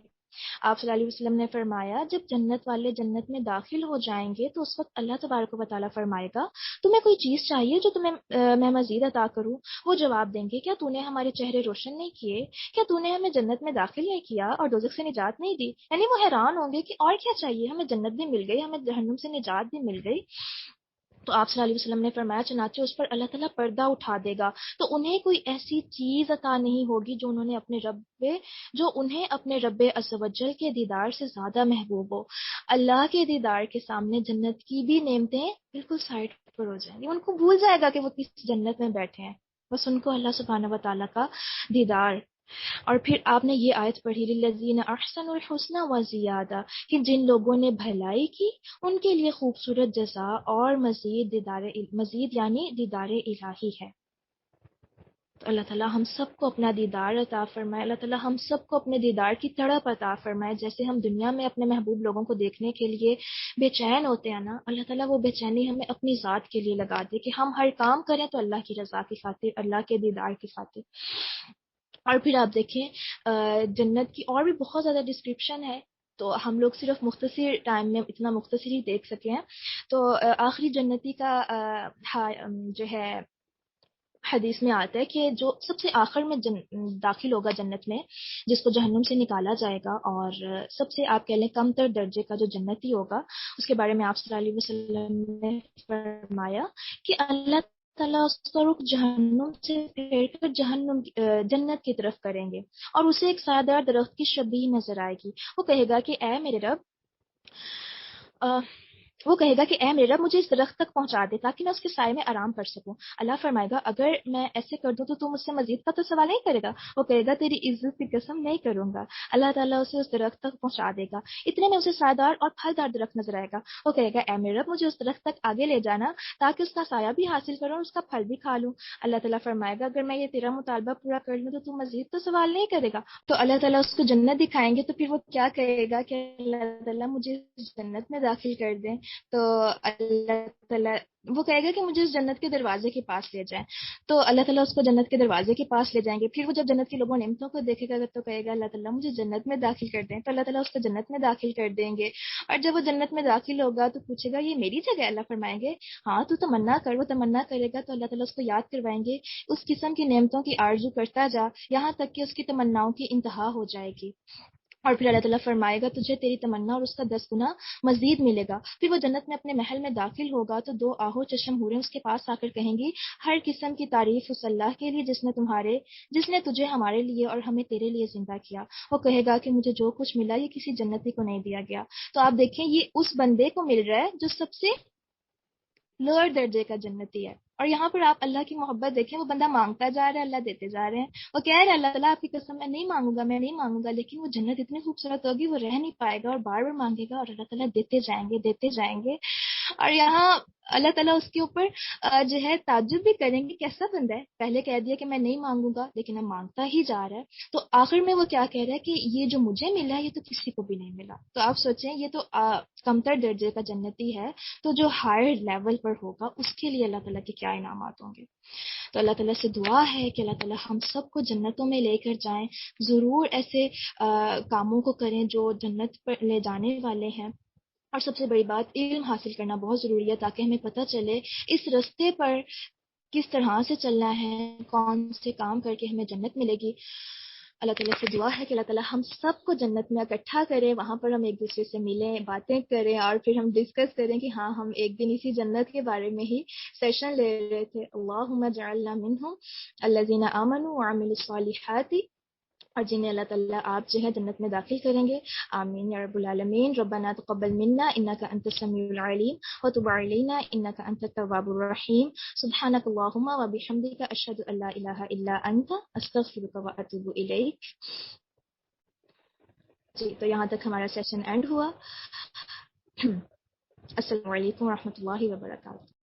آپ صلی اللہ علیہ وسلم نے فرمایا جب جنت والے جنت میں داخل ہو جائیں گے تو اس وقت اللہ تبارک و تعالیٰ فرمائے گا تمہیں کوئی چیز چاہیے جو میں مزید عطا کروں. وہ جواب دیں گے کیا تو نے ہمارے چہرے روشن نہیں کیے, کیا تو نے ہمیں جنت میں داخل نہیں کیا اور دوزخ سے نجات نہیں دی. یعنی وہ حیران ہوں گے کہ اور کیا چاہیے, ہمیں جنت بھی مل گئی, ہمیں جہنم سے نجات بھی مل گئی. تو آپ صلی اللہ علیہ وسلم نے فرمایا چنانچہ اس پر اللہ تعالیٰ پردہ اٹھا دے گا تو انہیں کوئی ایسی چیز عطا نہیں ہوگی جو انہیں اپنے رب عز و جل کے دیدار سے زیادہ محبوب ہو. اللہ کے دیدار کے سامنے جنت کی بھی نعمتیں بالکل سائڈ پر ہو جائیں گی. ان کو بھول جائے گا کہ وہ کس جنت میں بیٹھے ہیں, بس ان کو اللہ سبحانہ و تعالیٰ کا دیدار. اور پھر آپ نے یہ آیت پڑھی للذین احسنوا الحسنى وزیادہ, کہ جن لوگوں نے بھلائی کی ان کے لیے خوبصورت جزا اور مزید یعنی دیدار الہی ہے. تو اللہ تعالیٰ ہم سب کو اپنا دیدار عطا فرمائے، اللہ تعالیٰ ہم سب کو اپنے دیدار کی تڑپ عطا فرمائے. جیسے ہم دنیا میں اپنے محبوب لوگوں کو دیکھنے کے لیے بے چین ہوتے ہیں نا، اللہ تعالیٰ وہ بے چینی ہمیں اپنی ذات کے لیے لگا دے کہ ہم ہر کام کریں تو اللہ کی رضا کی خاطر، اللہ کے دیدار کی خاطر. اور پھر آپ دیکھیں جنت کی اور بھی بہت زیادہ ڈسکرپشن ہے، تو ہم لوگ صرف مختصر ٹائم میں اتنا مختصر ہی دیکھ سکے ہیں. تو آخری جنتی کا جو ہے حدیث میں آتا ہے کہ جو سب سے آخر میں داخل ہوگا جنت میں، جس کو جہنم سے نکالا جائے گا، اور سب سے آپ کہہ لیں کم تر درجے کا جو جنتی ہوگا، اس کے بارے میں آپ صلی اللہ علیہ وسلم نے فرمایا کہ اللہ تعالیٰ اس کا رخ جہنم سے پھیر کر جنت کی طرف کریں گے، اور اسے ایک سایہ دار درخت کی شبیہ نظر آئے گی. وہ کہے گا کہ اے میرے رب، مجھے اس درخت تک پہنچا دے تاکہ میں اس کے سائے میں آرام کر سکوں. اللہ فرمائے گا اگر میں ایسے کر دوں تو تم مجھ سے مزید کا تو سوال نہیں کرے گا. وہ کہے گا تیری عزت کی قسم نہیں کروں گا. اللہ تعالیٰ اسے اس درخت تک پہنچا دے گا. اتنے میں اسے سایہ دار اور پھلدار درخت نظر آئے گا. وہ کہے گا اے میرے رب، مجھے اس درخت تک آگے لے جانا تاکہ اس کا سایہ بھی حاصل کروں اور اس کا پھل بھی کھا لوں. اللہ تعالیٰ فرمائے گا اگر میں یہ تیرا مطالبہ پورا کر لوں تو تم مزید تو سوال نہیں کرے گا. تو اللہ تعالیٰ اس کو جنت دکھائیں گے تو پھر وہ کیا کہے گا کہ اللہ تعالیٰ مجھے جنت میں داخل کر دیں. تو اللہ تعالیٰ وہ کہے گا کہ مجھے اس جنت کے دروازے کے پاس لے جائیں. تو اللہ تعالیٰ اس کو جنت کے دروازے کے پاس لے جائیں گے. پھر وہ جب جنت کے لوگوں نعمتوں کو دیکھے گا تو کہے گا اللہ تعالیٰ مجھے جنت میں داخل کر دیں. تو اللہ تعالیٰ اس کو جنت میں داخل کر دیں گے. اور جب وہ جنت میں داخل ہوگا تو پوچھے گا یہ میری جگہ؟ اللہ فرمائیں گے ہاں تو تمنا کر. وہ تمنا کرے گا تو اللہ تعالیٰ اس کو یاد کروائیں گے اس قسم کی نعمتوں کی آرزو کرتا جا یہاں تک کہ اس کی تمناؤں کی انتہا ہو جائے گی. اور پھر اللہ تعالیٰ فرمائے گا تجھے تیری تمنا اور اس کا 10 گنا مزید ملے گا. پھر وہ جنت میں اپنے محل میں داخل ہوگا تو 2 آہو چشم حوریں اس کے پاس آ کر کہیں گی ہر قسم کی تعریف اس اللہ کے لیے جس نے تجھے ہمارے لیے اور ہمیں تیرے لیے زندہ کیا. وہ کہے گا کہ مجھے جو کچھ ملا یہ کسی جنتی کو نہیں دیا گیا. تو آپ دیکھیں یہ اس بندے کو مل رہا ہے جو سب سے لوئر درجے کا جنتی ہے. اور یہاں پر آپ اللہ کی محبت دیکھیں، وہ بندہ مانگتا جا رہا ہے، اللہ دیتے جا رہے ہیں. وہ کہہ رہے ہیں اللہ تعالیٰ آپ کی قسم میں نہیں مانگوں گا، لیکن وہ جنت اتنی خوبصورت ہوگی وہ رہ نہیں پائے گا اور بار بار مانگے گا اور اللہ تعالیٰ دیتے جائیں گے. اور یہاں اللہ تعالیٰ اس کے اوپر جو ہے تعجب بھی کریں گے کیسا بندہ ہے، پہلے کہہ دیا کہ میں نہیں مانگوں گا لیکن اب مانگتا ہی جا رہا ہے. تو آخر میں وہ کیا کہہ رہا ہے کہ یہ جو مجھے ملا ہے یہ تو کسی کو بھی نہیں ملا. تو آپ سوچیں یہ تو کمتر درجے کا جنتی ہے، تو جو ہائر لیول پر ہوگا اس کے لیے اللہ تعالیٰ کے کیا انعامات ہوں گے. تو اللہ تعالیٰ سے دعا ہے کہ اللہ تعالیٰ ہم سب کو جنتوں میں لے کر جائیں. ضرور ایسے کاموں کو کریں جو جنت پر لے جانے والے ہیں. اور سب سے بڑی بات علم حاصل کرنا بہت ضروری ہے تاکہ ہمیں پتہ چلے اس رستے پر کس طرح سے چلنا ہے، کون سے کام کر کے ہمیں جنت ملے گی. اللہ تعالیٰ سے دعا ہے کہ اللہ تعالیٰ ہم سب کو جنت میں اکٹھا کرے، وہاں پر ہم ایک دوسرے سے ملیں، باتیں کریں اور پھر ہم ڈسکس کریں کہ ہاں ہم ایک دن اسی جنت کے بارے میں ہی سیشن لے رہے تھے. اللہم اجعلنا منہم الذین آمنوا وعملوا الصالحات، اور جنہیں اللہ تعالیٰ آپ جو ہے جنت میں داخل کریں گے. آمین یا رب العالمین. ربنا تقبل منا انک انت السمیع العلیم وتب علینا انک انت التواب الرحیم. سبحانک اللہم وبحمدک اشہد ان لا الہ الا انت استغفرک واتوب الیک. جی تو یہاں تک ہمارا سیشن اینڈ ہوا. السلام علیکم ورحمۃ اللہ وبرکاتہ.